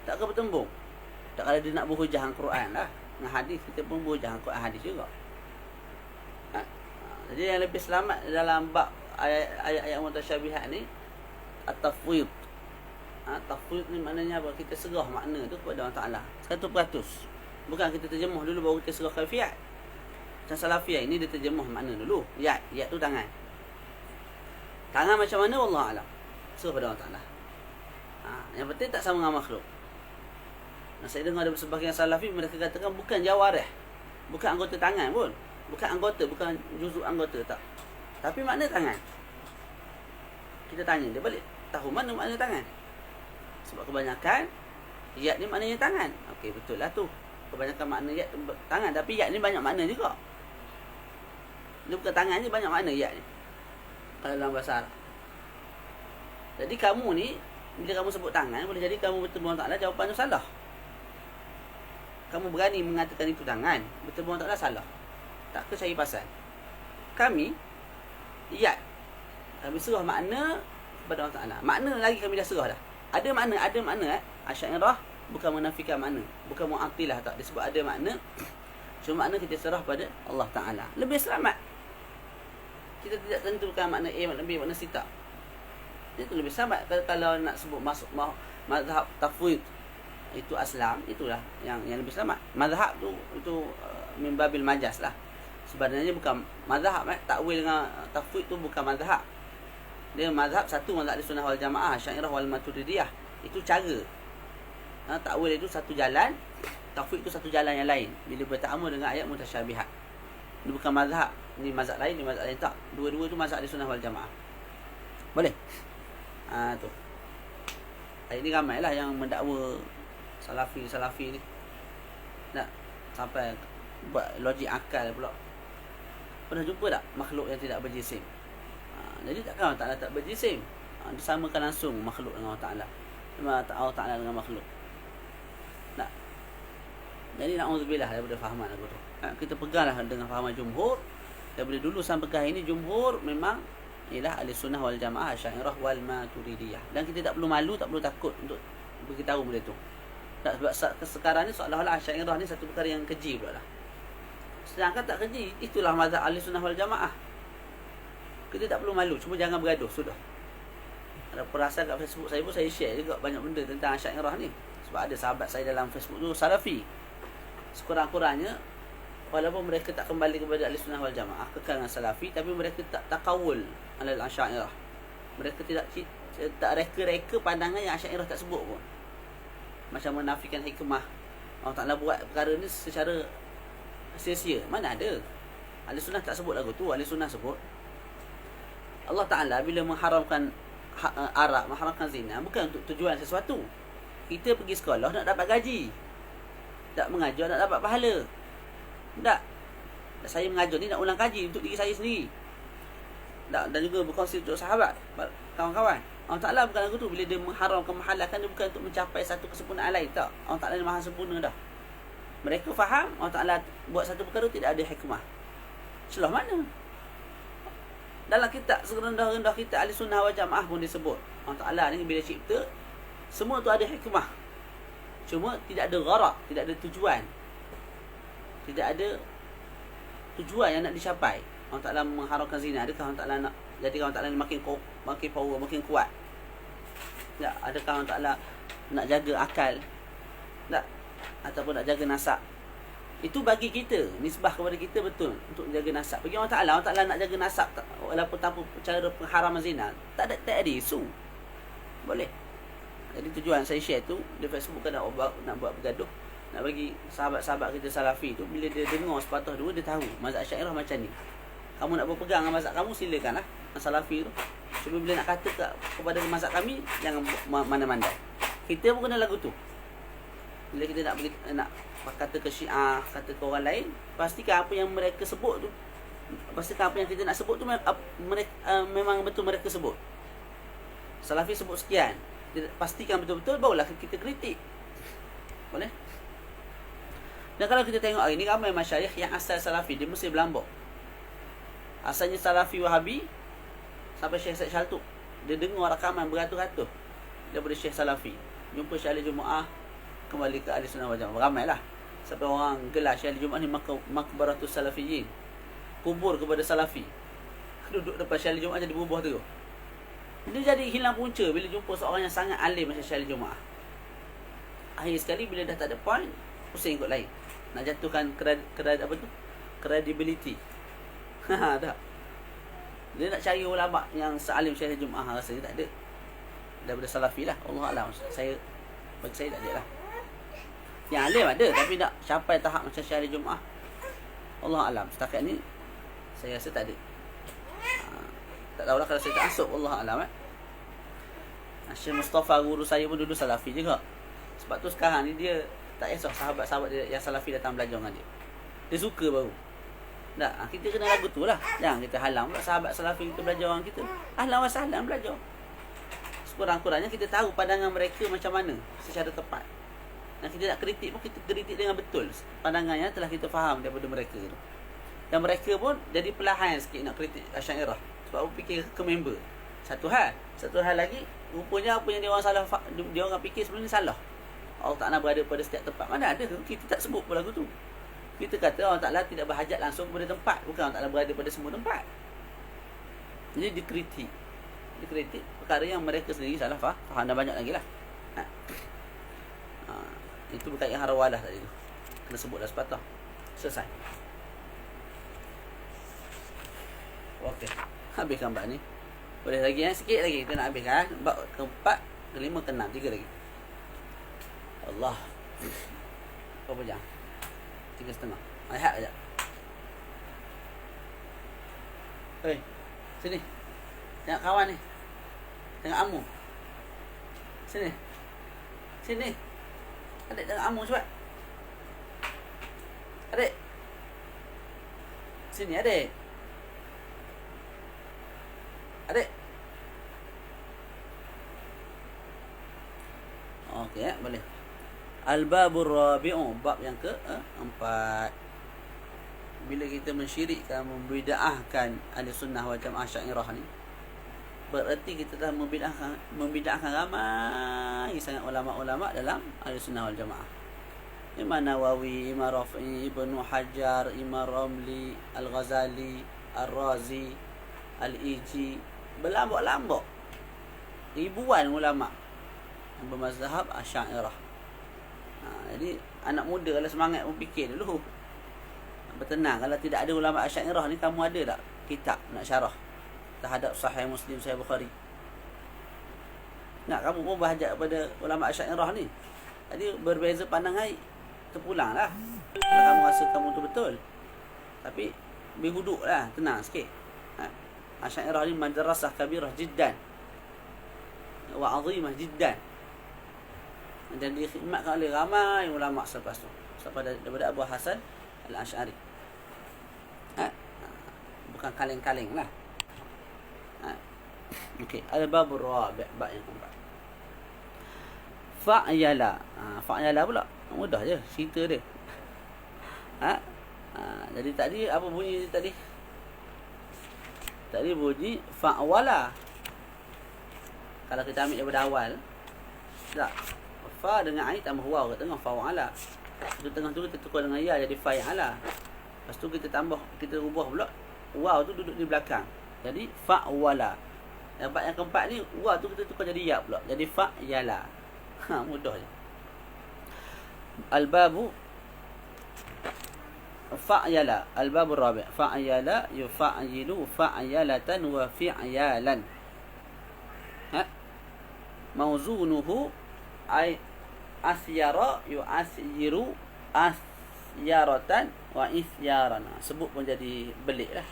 Tak ke bertembung. Tak kalau dia nak berhujah dengan Quran lah. Dengan hadis, kita pun berhujah dengan Quran hadis juga. Jadi yang lebih selamat dalam bab ayat-ayat mutasyabihat ni at-tafwid. Tafwid ni maknanya apa? Kita serah makna tu kepada Allah Ta'ala 100%. Bukan kita terjemuh dulu baru kita serah kaifiat. Macam salafiyah ini dia terjemuh makna dulu. Yat tu tangan. Tangan macam mana wallahu alam. Serah pada Allah Ta'ala. Yang penting tak sama dengan makhluk. Saya dengar ada sebahagian salafi mereka katakan bukan jawarih, bukan anggota tangan pun, bukan anggota, bukan juzuk anggota, tak. Tapi makna tangan. Kita tanya dia balik, tahu mana makna tangan? Sebab kebanyakan yad ni maknanya tangan. Okey, betul lah tu. Kebanyakan makna yad tangan, tapi yad ni banyak makna juga. Dia bukan tangan ni, banyak makna yad ni kalau dalam bahasa Arab. Jadi kamu ni bila kamu sebut tangan, boleh jadi kamu bertemu Allah Ta'ala, jawapan tu salah. Kamu berani mengatakan itu tangan, bertemu Allah Ta'ala salah. Tak ke cari pasal. Kami yad, kami serah makna kepada Allah Ta'ala. Makna lagi kami dah serah dah. Ada makna. Asy'ariyah bukan menafikan makna, bukan mu'attilah, tak. Dia sebut ada makna. Cuma makna kita serah pada Allah Ta'ala. Lebih selamat. Kita tidak tentukan makna A, makna B, makna C, tak. Itu lebih selamat. Kalau nak sebut masuk mazhab tafwid, itu aslam, itulah yang lebih selamat. Mazhab tu itu min babil majaz lah. Sebenarnya bukan mazhab, takwil dengan tafwid tu bukan mazhab. Dia mazhab satu, mazhab di sunnah wal jamaah, Asy'ariyah wal maturidiyah. Itu cara. Takwil itu satu jalan, tafwid itu satu jalan yang lain bila bertamu dengan ayat mutasyabihat. Ini bukan mazhab, ini mazhab lain, ini mazhab lain, tak. Dua-dua tu mazhab di sunnah wal jamaah. Boleh? Tu. Hari ni ramailah yang mendakwa Salafi ni. Tak sampai buat logik akal pula. Pernah jumpa tak makhluk yang tidak berjisim? Jadi takkan Allah Ta'ala tak berjisim. Disamakan langsung makhluk dengan Allah Ta'ala. Allah Ta'ala dengan makhluk. Tak. Jadi na'udzubillah daripada fahaman aku tu. Kita peganglah dengan fahaman jumhur. Daripada dulu sampai ke hari ni jumhur memang ialah ahli sunnah wal jamaah, Asy'ariyah wal maturidiyah. Dan kita tak perlu malu, tak perlu takut untuk beritahu benda tu. Tak, sebab sekarang ni seolah-olah Asy'ariyah ni satu perkara yang keji pula lah. Sedangkan tak keji. Itulah mazhab ahli sunnah wal jamaah. Kita tak perlu malu, cuma jangan bergaduh, sudah. Ada perasaan kat Facebook saya pun saya share juga banyak benda tentang Asy'ariyah ni. Sebab ada sahabat saya dalam Facebook tu salafi. Sekurang-kurangnya walaupun mereka tak kembali kepada ahli sunnah wal jamaah, kekal dengan salafi, tapi mereka tak takawul alal Asy'ariyah. Mereka tak reka-reka pandangan yang Asy'ariyah tak sebut pun. Macam menafikan hikmah. Allah Ta'ala buat perkara ni secara sia-sia. Mana ada? Ahli sunnah tak sebut lagu tu. Ahli sunnah sebut Allah Ta'ala bila mengharamkan arak, mengharamkan zina, bukan untuk tujuan sesuatu. Kita pergi sekolah nak dapat gaji, tak mengajar nak dapat pahala. Tak. Saya mengajar ni nak ulang kaji untuk diri saya sendiri. Dan juga berkongsi untuk sahabat, kawan-kawan. Allah Ta'ala bukan lagu tu. Bila dia mengharamkan, menghalalkan, dia bukan untuk mencapai satu kesempurnaan lain, tak. Allah Ta'ala ni maha sempurna dah. Mereka faham Allah Ta'ala buat satu perkara tidak ada hikmah. Celah mana? Dalam kitab serendah-rendah kita ahli sunnah wal jamaah pun disebut Allah Ta'ala ni bila cipta semua tu ada hikmah. Cuma tidak ada gharak, tidak ada tujuan. Tidak ada tujuan yang nak dicapai. Allah Ta'ala mengharamkan zina. Adakah Allah Ta'ala nak jadikan Allah Ta'ala ni makin power, makin kuat? Tak. Adakah Allah Ta'ala nak jaga akal, tak? Ataupun nak jaga nasab. Itu bagi kita, nisbah kepada kita betul untuk jaga nasab. Bagi Allah Ta'ala nak jaga nasab walaupun tanpa cara pengharaman zina, tak ada isu. Boleh. Jadi tujuan saya share tu di Facebook kan nak buat bergaduh, nak bagi sahabat-sahabat kita Salafi tu, bila dia dengar sepatah dua, dia tahu mazhab Asy'ariyah macam ni. Kamu nak berpegang dengan mazhab kamu, silakan lah. Salafi tu, cuma bila nak kata kepada mazhab kami, jangan mana-mandai. Kita pun kena lagu tu. Bila kita nak kata ke Syiah, kata ke orang lain, pastikan apa yang mereka sebut tu, pastikan apa yang kita nak sebut tu memang betul mereka sebut. Salafi sebut sekian, pastikan betul-betul, barulah kita kritik. Boleh? Dan kalau kita tengok hari ni, ramai masyayikh yang asal Salafi di Mesir Belambok. Asalnya Salafi Wahabi, sampai Syekh Said Shaltuk, dia dengar rakaman beratus-ratus daripada Syekh Salafi. Jumpa Syekh Ali Jumaah, kembali ke Ahli Sunnah wal Jamaah. Ramai lah. Sampai orang gelar Syekh Ali Jumaah ni Makbaratus Salafiyin, kubur kepada Salafi. Duduk depan Syekh Ali Jumaah jadi berubah tu. Dia jadi hilang punca bila jumpa seorang yang sangat alim macam Syekh Ali Jumaah. Akhir sekali bila dah tak ada point, pusing ikut lain. Nak jatuhkan credibility. Tak. Dia nak cari ulama yang sealim Syekh Ali Jumaah, rasanya tak ada. Daripada Salafi lah. Allah Alam. Bagi saya tak ada lah. Yang alim ada, tapi nak capai tahap macam Syekh Ali Jumaah, Allah Alam. Setakat ni saya rasa tak ada. Tak tahulah kalau saya tak masuk, Allah Alam. Syekh Mustafa, guru saya pun dulu Salafi juga. Sebab tu sekarang ni dia tak kisah sahabat-sahabat dia yang Salafi datang belajar dengan dia. Dia suka baru. Tak, kita kena lagu tu lah. Jangan kita halang pula sahabat Salafi kita belajar dengan kita. Ahlan wa sahlan belajar. Sekurang-kurangnya kita tahu pandangan mereka macam mana secara tepat. Dan kita nak kritik pun, kita kritik dengan betul pandangannya telah kita faham daripada mereka tu. Dan mereka pun jadi perlahan sikit nak kritik Asy'ariyah. Sebab aku fikir ke member. Satu hal lagi, rupanya apa yang dia orang salah, dia orang fikir sebenarnya salah. Allah Ta'ala berada pada setiap tempat. Mana ada, kita tak sebut pun lagu tu. Kita kata Allah Ta'ala tidak berhajat langsung kepada tempat, bukan Allah Ta'ala berada pada semua tempat. Jadi dikritik perkara yang mereka sendiri salah faham, dan banyak lagi lah. Itu berkait dengan harawalah tadi tu, kena sebutlah sepatah. Selesai. Okey, habiskan bab ni. Boleh lagi sikit lagi kita nak habiskan. Bab keempat, kelima, keenam, 3 lagi. Allah. Berapa jam? 3.30. Lihat aja. Hei, sini. Tengok kawan ni. Tengok Amu. Sini. Adik tengok Amu cepat. Adik. Sini adik. Okey, boleh. Al-babur rabi'u, bab yang keempat. Bila kita mensyirikkan, membid'ahkan Ahli Sunnah wal Jamaah Asy'ariyah ni, bererti kita telah membid'ahkan ramai sangat ulama-ulama dalam Ahli Sunnah wal Jamaah. Imam Nawawi, Imam Rafi'i, Ibnu Hajar, Imam Ramli, Al-Ghazali, Ar-Razi, Al-Iji, berlambak-lambak ribuan ulama yang bermazhab Asy'ariyah. Jadi anak muda kalau semangat berfikir dulu, bertenang. Kalau tidak ada ulama Asy'ariyah ni, kamu ada tak kitab nak syarah terhadap Sahih Muslim, Sahih Bukhari? Nak kamu pun berhajat kepada ulama Asy'ariyah ni. Jadi berbeza pandangan, terpulanglah. Kalau kamu rasa kamu tu betul, tapi berhuduklah, tenang sikit. Asy'ariyah ni madrasah kabirah jiddan wa 'azimah jiddan, dan dikhidmatkan oleh ramai ulama selepas tu, sampai daripada Abu Hasan Al-Asy'ari. Bukan kaleng-kaleng lah. Okey, al-babur rabi', bab yang keempat. Fa'yala. Fa'yala pula mudah je cerita dia. Jadi tadi apa bunyi tadi? Tadi bunyi fa'wala. Kalau kita ambil daripada awal, tak, fa dengan ain tambah waw kat tengah, fa'ala. Itu tengah tu kita tukar dengan ya jadi fa'ala. Lepas tu kita tambah, kita ubah pula waw tu duduk di belakang, jadi fa'wala. Yang keempat ni waw tu kita tukar jadi ya pula, jadi fa'yala. Mudah je. Al-babu fa'yala. Al-babu rabi'. Fa'yala yufa'yilu fa'yalatan wa fi'yalan. Mauzunuhu ay asyara yu'asyiru asyaratan wa isyaran. Sebut pun jadi belik lah.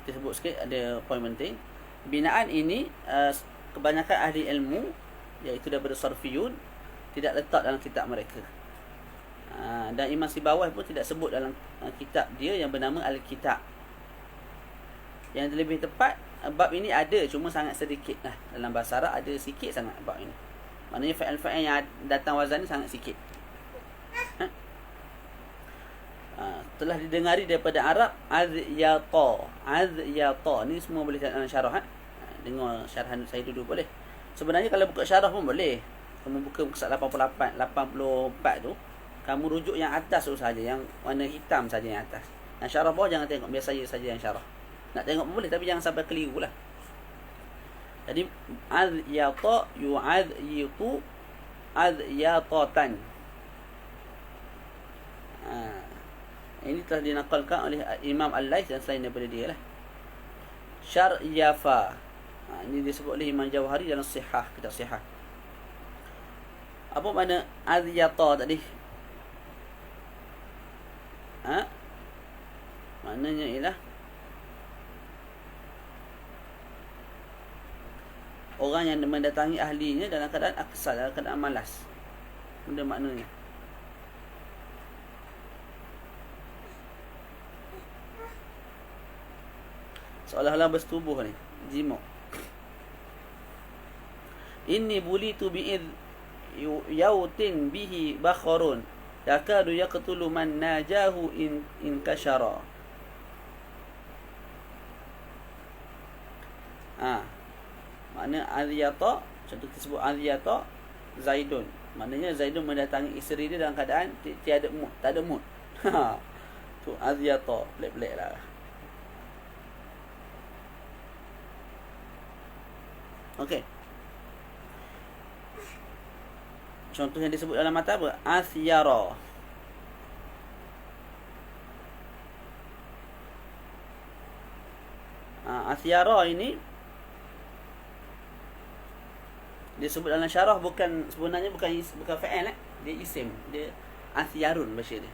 Kita sebut sikit, ada poin penting. Binaan ini kebanyakan ahli ilmu, iaitu daripada sarfiyun, tidak letak dalam kitab mereka. Dan Imam Sibawai pun tidak sebut dalam kitab dia yang bernama Al-Kitab. Yang lebih tepat, bab ini ada, cuma sangat sedikit lah. Dalam bahasa Arab ada sikit sangat bab ini. Maknanya fa'il-fa'il yang datang wazan ni sangat sikit. Telah didengari daripada Arab azyata. Azyata ni semua boleh tengok dalam syarah. Dengar syarahan saya dulu boleh. Sebenarnya kalau buka syarah pun boleh. Kamu buka muka 88, 84 tu, kamu rujuk yang atas tu saja, yang warna hitam saja yang atas. Yang syarah bawah jangan tengok, biar saya saja yang syarah. Nak tengok pun boleh, tapi jangan sampai keliru lah. Jadi azyata yu'adyitu azyatatan. Ini telah dinakalkan oleh Imam Al-Laits dan selain daripada dia lah. Syaryafa. Ini disebut oleh Imam Jawhari dalam Sihah, kitab Sihah. Apa makna azyata tadi? Maknanya ialah orang yang mendatangi ahlinya dalam keadaan aksal, dalam keadaan malas. Benda maknanya. Seolah-olah bersetubuh ni, jima'. Inni bulitu bi'id yautin bihi bakharun yakadu yaqtulu man najahu in kashara. Makna azyata, contoh disebut azyata Zaidun. Maknanya Zaidun mendatangi isteri dia dalam keadaan tiada mood, tak ada mood. Tu azyata, pelik-pelik lah. Okey. Contoh yang disebut dalam mata apa? Asyara. Asyara ini disebut dalam syarah bukan, sebenarnya bukan fa'il lah. Dia isim. Dia asyarun bahasa dia.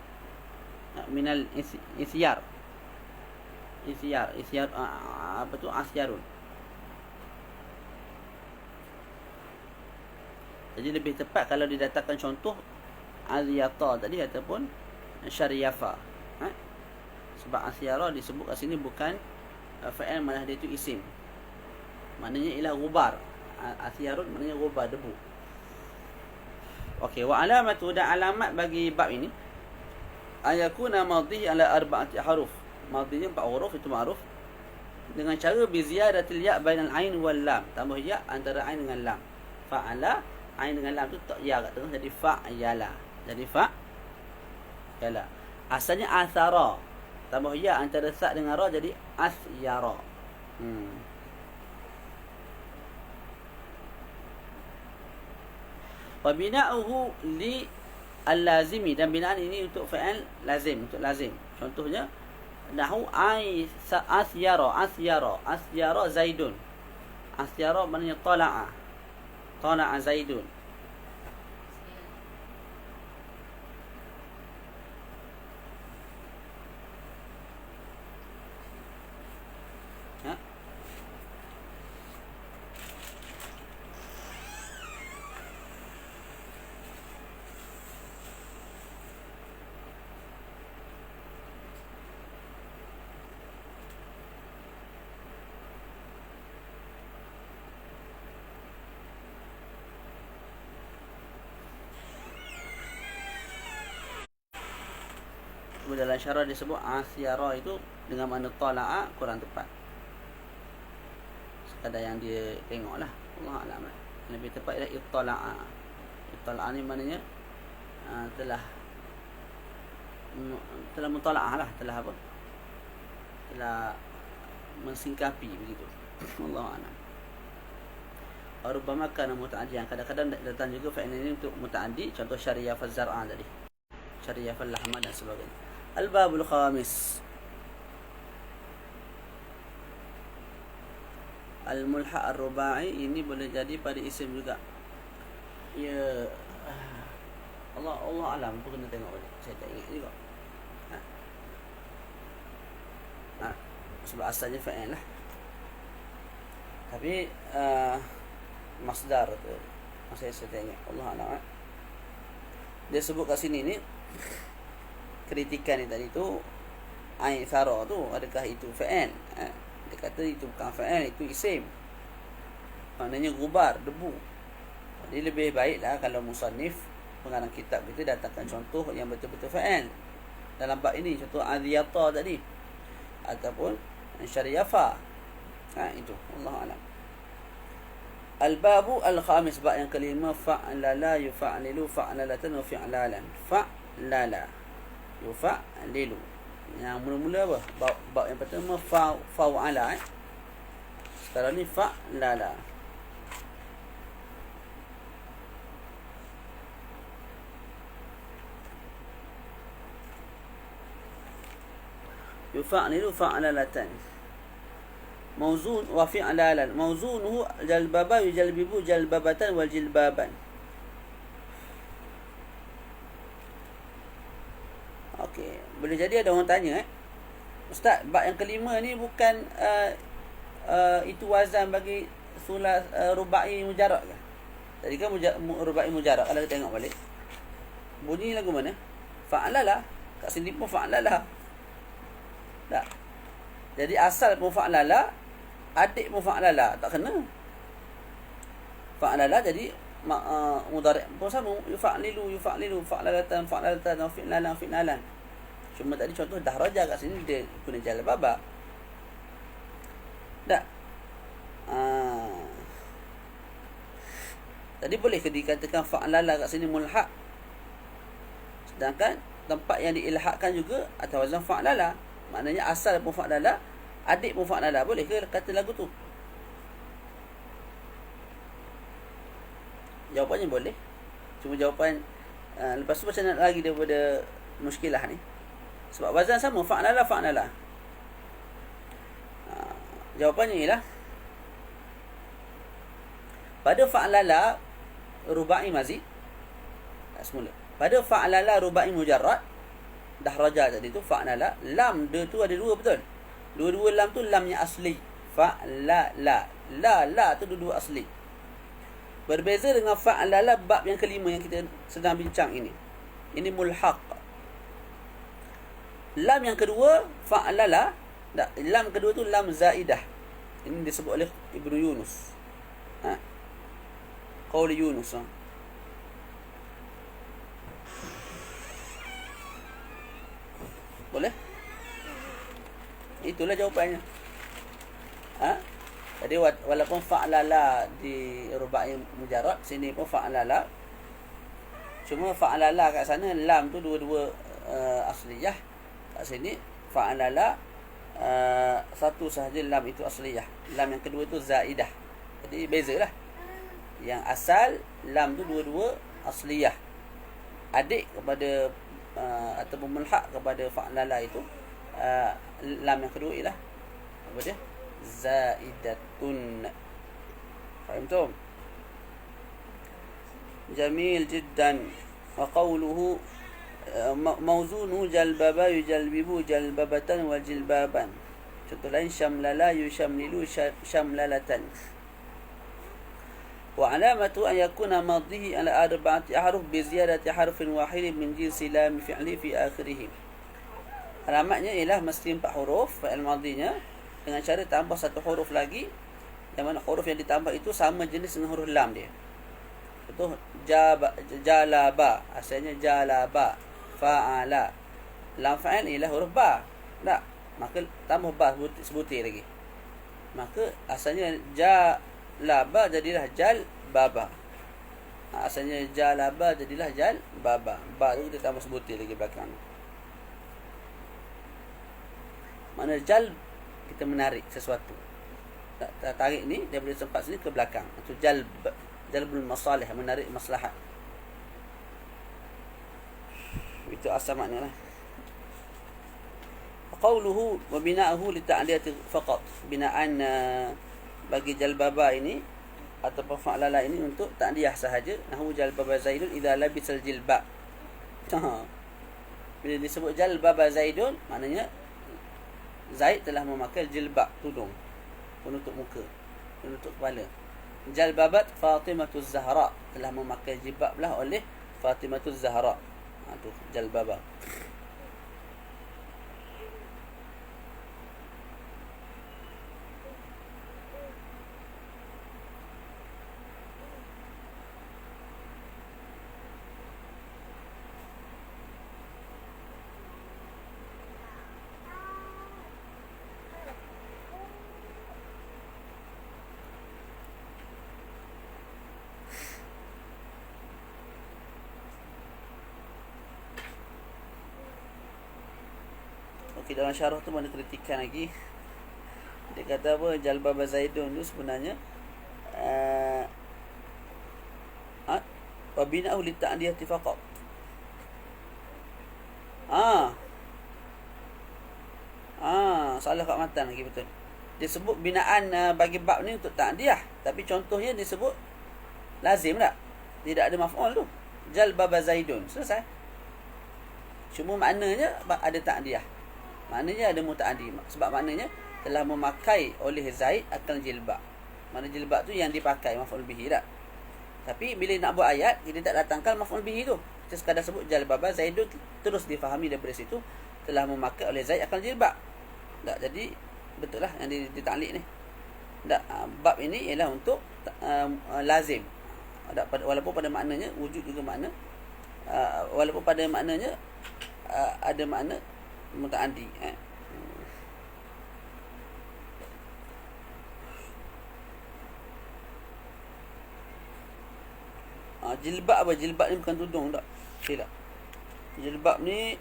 Minal isyar. Isyar apa tu? Asyarun. Jadi lebih tepat kalau didatangkan contoh azyata tadi ataupun syaryafa. Sebab asyara disebut kat sini bukan fa'il, malah dia itu isim. Maknanya ialah gubar. Asyarun maknanya gubar, debu. Okey, wa alamatu, dan alamat bagi bab ini ayakuna madhi ala arba'ati huruf. Madhinya 4 huruf, itu ma'ruf. Dengan cara bi ziyadatil ya' bainal ain wal lam. Tambah ya antara ain dengan lam. Fa'ala, ain dengan lam tu tak ya kat tengah, jadi fa'yala. Jadi fa'yala. Asalnya athara. Tambah ya antara sa dengan ra, jadi asyara. Wa bina'uhu li al-lazimi, dan binaan ini untuk fa'il lazim, untuk lazim. Contohnya nahu asyara Zaidun. Asyara maknanya tala'a Zaidun. Dalam syarah disebut asyara itu dengan makna tala'a kurang tepat. Sekadar yang dia tengoklah. Allah a'lam. Lebih tepat ialah ittala'a. Ittala'a ni maknanya telah mutala'ah lah, telah apa? Telah mensingkapi begitu. Allah a'lam. Rubbama kana muta'addiyan. Kadang-kadang datang juga fa'il ini untuk muta'addi. Contoh syariah fal zar'an tadi. Syariah fal lahma dan sebagainya. Al-babul khamis. Al-mulha' ar-ruba'i ini boleh jadi pada isim juga. Ya, Allah alam, tu kena tengok balik. Saya tak ingat juga. Sebab asalnya fa'il lah. Tapi masdar tu saya tak ingat. Allah alam. Dia sebut kat sini ni kritikan ni tadi tu ain thara tu, adakah itu fa'il? Dia kata itu bukan fa'il, itu isim. Maknanya gubar, debu. Jadi lebih baiklah kalau musannif pengarang kitab kita datangkan contoh yang betul-betul fa'il dalam bab ini, contoh adhiyata tadi ataupun syariafa. Itu Allah alam. Al-babu al-khamis, bab yang kelima, fa'lala yufa'lilu fa'lalatan wa fi'lalan. Fa'lala yufa'lilu. Yang mula-mula apa? Bab yang pertama fa'ala. Sekarang ni fa'lala. Yufa'lilu fa'lalatan. Mawzun wa fi'lalan. Mawzunuhu jalbaba yujalbibu jalbabatan wal jilbaban. Okey, boleh jadi ada orang tanya, Ustaz, bab yang kelima ni bukan itu wazan bagi sulas rubai mujarrad ke? Tadi kan rubai mujarrad, kalau kita tengok balik bunyi lagu mana? Fa'lala. Kat sini pun fa'lala. Tak. Jadi asal pun fa'lala, adik pun fa'lala, tak kena. Fa'lala jadi mudhari' pun sama, yufa'lilu fa'lalatan wa fi'lalan. Cuma tadi contoh dahraja kat sini dia guna jalbaba. Tak. Tadi boleh ke dikatakan fa'lala kat sini mulhaq, sedangkan tempat yang diilhaqkan juga atau wazan fa'lala. Maknanya asal pun fa'lala, adik pun fa'lala. Boleh ke kata lagu tu? Jawapannya boleh. Cuma jawapan lepas tu macam nak lagi daripada muskilah ni. Sebab wazan sama, fa'lala. Jawapannya ialah pada fa'lala rubai mazid. Semula. Pada fa'lala rubai mujarrad, dahraja tadi tu fa'lala, lam dia tu ada dua, betul? Dua-dua lam tu lamnya asli. Fa'lala. La tu dua-dua asli. Berbeza dengan fa'lala bab yang kelima yang kita sedang bincang ini. Ini mulhaq. Lam yang kedua fa'lala, lam kedua tu lam zaidah. Ini disebut oleh Ibnu Yunus. Qauli Yunus. Boleh? Itulah jawapannya. Jadi walaupun fa'lala di rubai mujarrad, sini pun fa'lala. Cuma fa'lala kat sana lam tu dua-dua asliyah. Kat sini fa'lala satu sahaja lam itu asliyah. Lam yang kedua tu zaidah. Jadi bezalah. Yang asal lam tu dua-dua asliyah. Adik kepada ataupun mulhaq kepada fa'lala itu lam yang kedua ialah apa dia? Zaidatun. Faham tu? Jamil jiddan. Wa qawluhu mawzunuhu jalbaba yujalbibu jalbabatan wa jilbaban. Contoh lain syamlala yushamlilu syamlalatan. وعلامة أن يكون ماضيه على 4 أحرف بزيادة حرف واحد من جنس لام فعل في آخره. Alamatnya ialah mesti 4 huruf fi'il madhinya dengan cara tambah 1 huruf lagi, yang mana huruf yang ditambah itu sama jenis dengan huruf lam dia. Contoh jalaba, asalnya jalaba, fa'ala. Lam fa'il ialah huruf ba. Tak, maka tambah ba sebutir lagi. Maka asalnya jalaba jadilah jal baba. Asalnya jalaba jadilah jal baba. Ba tu kita tambah sebutir lagi belakang. Mana jal kita menarik sesuatu. tarik ni daripada tempat sini ke belakang. Itu jalbul masalih, menarik maslahat. Itu asal makna lah. Qauluhu wa bina'uhu li ta'diyati faqat. Binaan bagi jalbaba ini ataupun fa'lala ini untuk ta'diyah sahaja. Nahu jalbaba Zaidun idza labisal jilbab. Bila disebut jalbaba Zaidun, maknanya Zaid telah memakai jilbab, tudung penutup muka, penutup kepala. Jalbabat Fatimatuz Zahra, telah memakai jilbab lah oleh Fatimatuz Zahra. Itu jalbaba. Okey, dalam syarah tu mana kritikan lagi. Dia kata apa? Jalbaba Zaidun tu sebenarnya wa bina'u li ta'diyati faqat. Salah kat matan lagi, betul. Dia sebut binaan bagi bab ni untuk ta'diyah, tapi contohnya dia sebut lazim tak? Tidak ada maf'ul tu. Jalbaba Zaidun, selesai. Cuma maknanya ada ta'diyah. Maknanya ada muta'addi. Sebab maknanya telah memakai oleh Zaid akan jilbab. Mana jilbab tu yang dipakai, maf'ul bihi tak? Tapi bila nak buat ayat, kita tak datangkan maf'ul bihi tu. Kita sekadar sebut jalbaba Zaidun, terus difahami daripada situ telah memakai oleh Zaid akan jilbab. Tak, jadi betul lah yang ditaklik ni. Tak, bab ini ialah untuk lazim. Walaupun pada maknanya wujud juga makna, walaupun pada maknanya ada makna muta'addi. Jilbab apa? Jilbab ni bukan tudung tak? Silap. Jilbab ni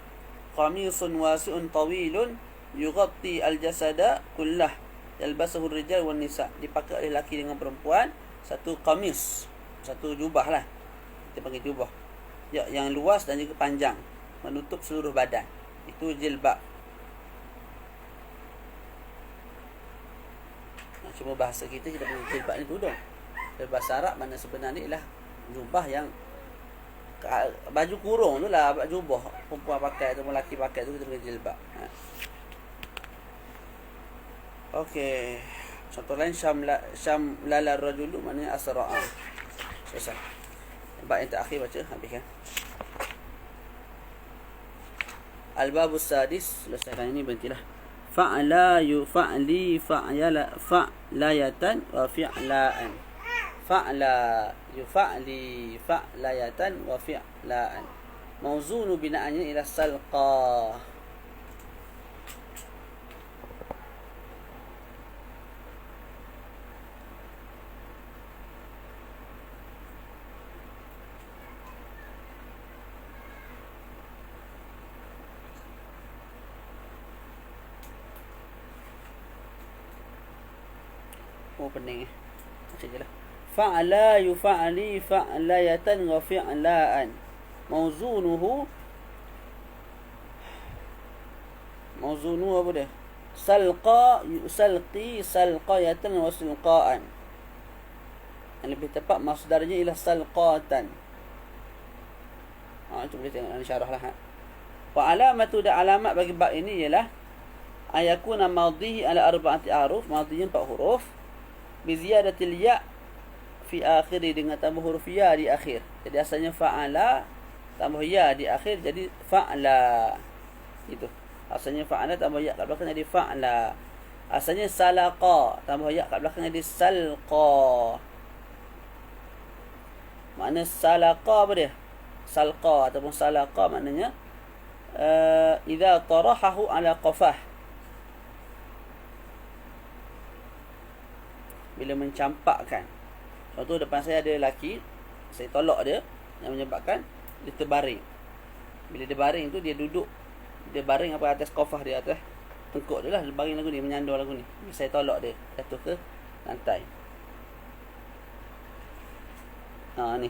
qamisun wasi'un tawilun yughatti al-jasada kullah yalbasuhu ar-rijal wan nisa. Dipakai oleh lelaki dengan perempuan. Satu qamis, satu jubah lah. Kita panggil jubah. Ya, yang luas dan juga panjang, menutup seluruh badan. Itu jilbab. Cuma bahasa kita panggil jilbab ni tudung. Dalam bahasa Arab mana sebenarnya ialah jubah yang baju kurung tu lah, jubah perempuan pakai atau lelaki pakai tu kita panggil jilbab. Okey. Contoh lain syamlala rajulu maknanya asra'a. Selesai. Bab yang terakhir baca habiskan. Al-babus sadis, selesaikan ini, berhentilah. Fa'la yufa'li fa'yala fa'layatan wa fi'la'an. Fa'la yufa'li fa'layatan wa fi'la'an. Mauzunu bina'annya ila salqa. Pening baca je lah. Fa'la yufa'li fa'layatan wa fi'la'an. Mauzunuhu apa dia? Salqa yusalqi salqayatan wa silqa'an. Yang lebih tepat masdarnya ialah salqatan. Cuba kita tengok dalam syarah lah. Wa alamatu, dan alamat bagi bab ini ialah ayakuna madhihi ala arba'ati aruf. Madhinya 4 huruf. Biziyadatil ya fi akhiri, dengan tambah huruf ya di akhir. Jadi asalnya fa'ala tambah ya di akhir jadi fa'la. Itu. Asalnya fa'ala tambah ya kat belakang jadi fa'la. Asalnya salaqa tambah ya kat belakang jadi salqa. Makna salaqa apa dia? Salqa ataupun salaqa maknanya idza tarahahu ala qafah. Bila mencampakkan. Contoh, depan saya ada lelaki, saya tolak dia, yang menyebabkan dia terbaring. Bila dia baring tu, dia duduk, dia baring apa atas kofah dia, atas tengkuk dia lah, dia baring lagu ni, menyandar lagu ni. Saya tolak dia, jatuh ke lantai. Ni.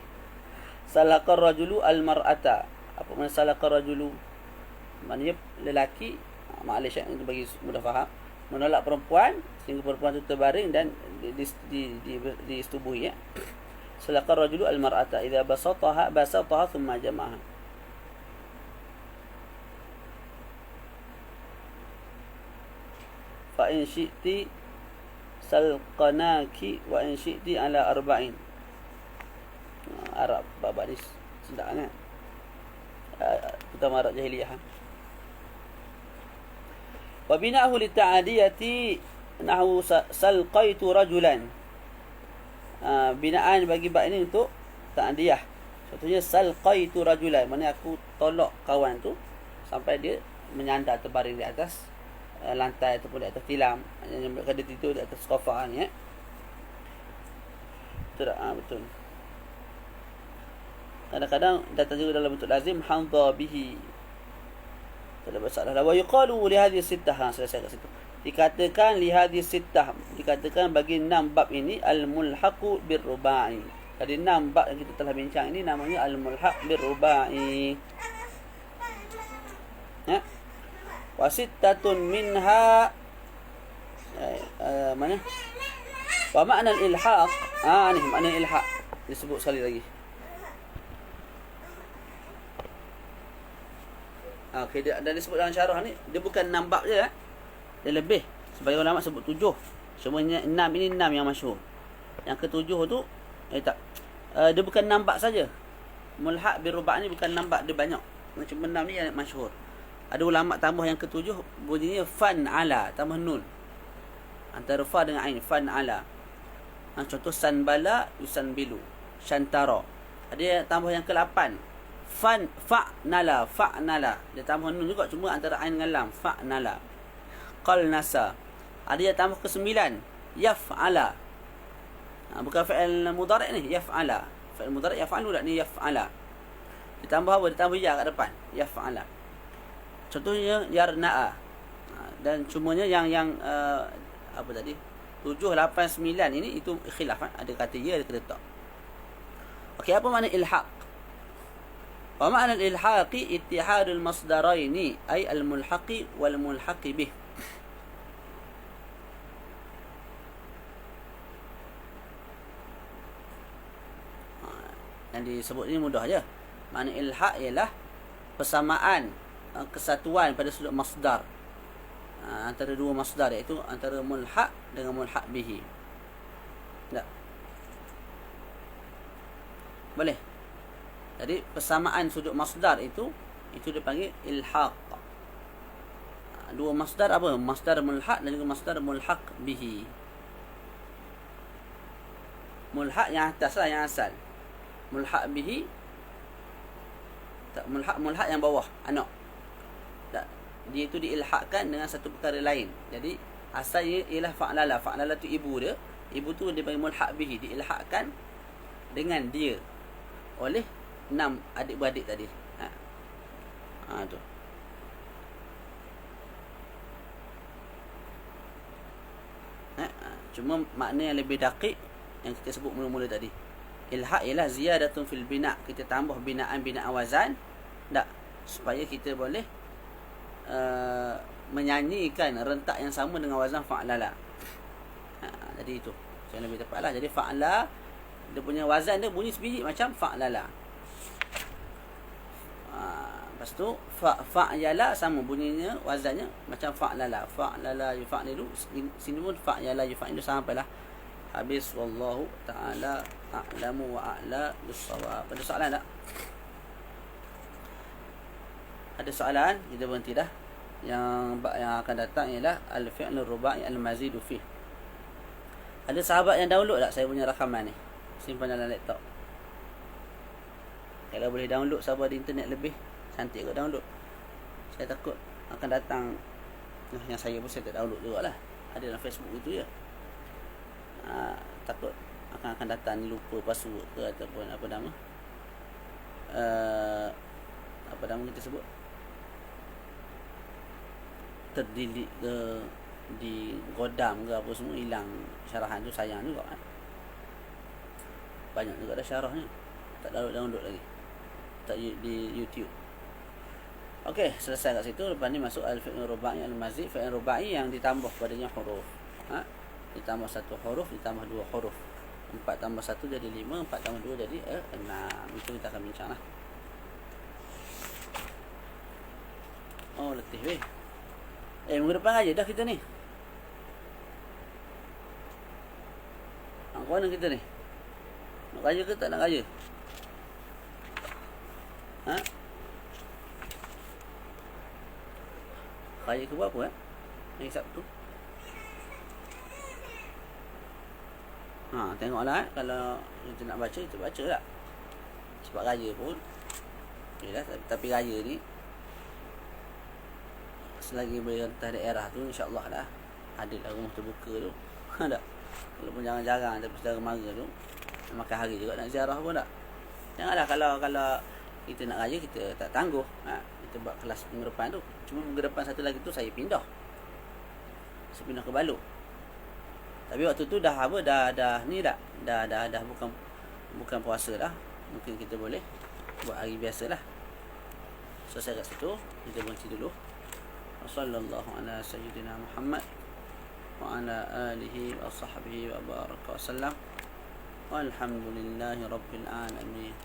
Salakar rajulu al-mar'ata. Apa makna salakar rajulu? Maknanya lelaki, Malaysia itu bagi mudah faham, menolak perempuan sehingga perempuan itu terbaring dan disetubuhi, ya. Salakar rajulu al-mar'ata idza basataha thumma jama'aha. Fa in syi'ti salqanaki wa in syi'ti ala arba'in. Arab bab ni sedap kan, terutama Arab jahiliyah. Wa bina'ahu lita'adiyati nahu salqaitu rajulan. Binaan bagi bab ini untuk ta'diyah. Contohnya salqaitu rajulan, maknanya aku tolak kawan tu sampai dia menyandar terbaring di atas lantai ataupun di atas tilam, yang dia tidur di atas sofa ni, ya. Betul tak? Betul. Kadang-kadang datang juga dalam bentuk lazim handha bihi. Tak ada masalah. Wa yuqalu li hadhihi sittah. Selesai kat situ. Dikatakan li hadhihi sittah, dikatakan bagi 6 bab ini al-mulhaqu bir-rubai. Jadi 6 bab yang kita telah bincang ini namanya al-mulhaq bir-rubai. Ya. Wa sittatun minha mana? Wa makna al-ilhaq. Ni makna ilhaq disebut sekali lagi. Okay, dia disebut dalam syarah ni, dia bukan 6 bab je, dia lebih. Sebagai ulama sebut 7. Semuanya 6 ini 6 yang masyhur. Yang ke-7 tu dia bukan 6 bab saja. Mulhaq bir-ruba' ni bukan 6 bab, dia banyak. Cuma 6 ni yang masyhur. Ada ulama tambah yang ke-7 bunyinya fan ala, tambah nun. Antara fa dengan ain, fan ala. Contoh sanbala yusanbilu, syantara. Ada tambah yang ke-8. Fa'nala. Dia tambah nun juga, cuma antara ain dengan lam. Fa'nala. Qalnasa. Ada yang tambah ke-9. Yaf'ala. Bukan fi'il mudhari' ni, yaf'ala. Fi'il mudhari' yaf'alu tak, ni yaf'ala. Ditambah apa? Ditambah ya kat depan. Yaf'ala. Contohnya yarna'a. Dan cumanya yang apa tadi? 7, 8, 9 ini itu khilaf, ada kata ya, ada kata tak. Okey, apa makna ilhaq? Wa ma'na al-ilhaqi ittihadul masdaraini ay al-mulhaqi wal mulhaqi bih. Yang disebut ini mudah aja. Makna ilhaq ialah persamaan, kesatuan pada sudut masdar, antara dua masdar, iaitu antara mulhaq dengan mulhaq bihi. Tak? Boleh? Jadi persamaan sudut masdar itu dipanggil ilhaq. Dua masdar apa? Masdar mulhaq dan juga masdar mulhaq bihi. Mulhaq yang atas lah, yang asal. Mulhaq bihi tak, mulhaq yang bawah, anak. Tak, dia itu diilhaqkan dengan satu perkara lain. Jadi asalnya ialah fa'lala. Fa'lala tu ibu dia. Ibu tu dia panggil mulhaq bihi, diilhaqkan dengan dia oleh 6 adik-beradik tadi. Tu. Cuma makna yang lebih dakik yang kita sebut mula-mula tadi. Ilhaq ialah ziyadatun fil bina'. Kita tambah binaan wazan. Tak, supaya kita boleh menyanyikan rentak yang sama dengan wazan fa'lala. Jadi itu yang lebih tepatlah. Jadi fa'la, dia punya wazan dia bunyi sebiji macam fa'lala. Lepas tu fa'yala sama bunyinya, wazannya macam fa'lala. Fa'lala yufa'lilu, sini pun fa'yala yufa'lilu, sampailah habis. Wallahu ta'ala a'lamu wa a'la bis-shawab. Ada soalan tak? Ada soalan? Kita berhenti dah. Yang akan datang ialah al-fi'lur rubai' al-mazidu fih. Ada sahabat yang download tak saya punya rakaman ni? Simpan dalam laptop. Kalau boleh download, sahabat di internet lebih cantik kot download. Saya takut akan datang yang saya pun saya tak download juga lah. Ada dalam Facebook itu je. Takut akan datang ni lupa password ke ataupun apa nama, apa nama kita sebut, terdelete ke, di godam ke apa semua hilang syarahan tu, sayang juga kan. Banyak juga dah syarahnya, tak download lagi, tak di YouTube. Okey, selesai kat situ. Lepas ni masuk al-fi'l rubai al-mazid, fi'il rubai yang ditambah padanya huruf. Ditambah satu huruf, ditambah dua huruf. 4 tambah 1 jadi 5, 4 tambah 2 jadi 6. Itu kita akan bincang lah. Oh, letih weh. Minggu depan aja dah kita ni. Nak mana kita ni? Nak kaya ke tak nak kaya? Kaya ke berapa hari Sabtu? Tengoklah kalau kita nak baca, kita baca lah. Sebab raya pun yalah, tapi raya ni selagi berentah daerah tu insya-Allah lah ada lah rumah terbuka tu. Tak. Walaupun jarang-jarang tapi saudara mara tu makan hari juga nak ziarah pun tak. Janganlah kalau kita nak raya kita tak tangguh. Kita buat kelas minggu depan tu. Cuma minggu depan satu lagi tu saya pindah. Saya pindah ke Balok. Tapi waktu tu dah ni dah bukan puasa dah. Mungkin kita boleh buat hari biasa lah. Selesai kat situ, kita berhenti dulu. Wassallallahu ala sayyidina Muhammad wa ala alihi wa sahbihi wa baraka wa sallam. Walhamdulillahi rabbil alamin.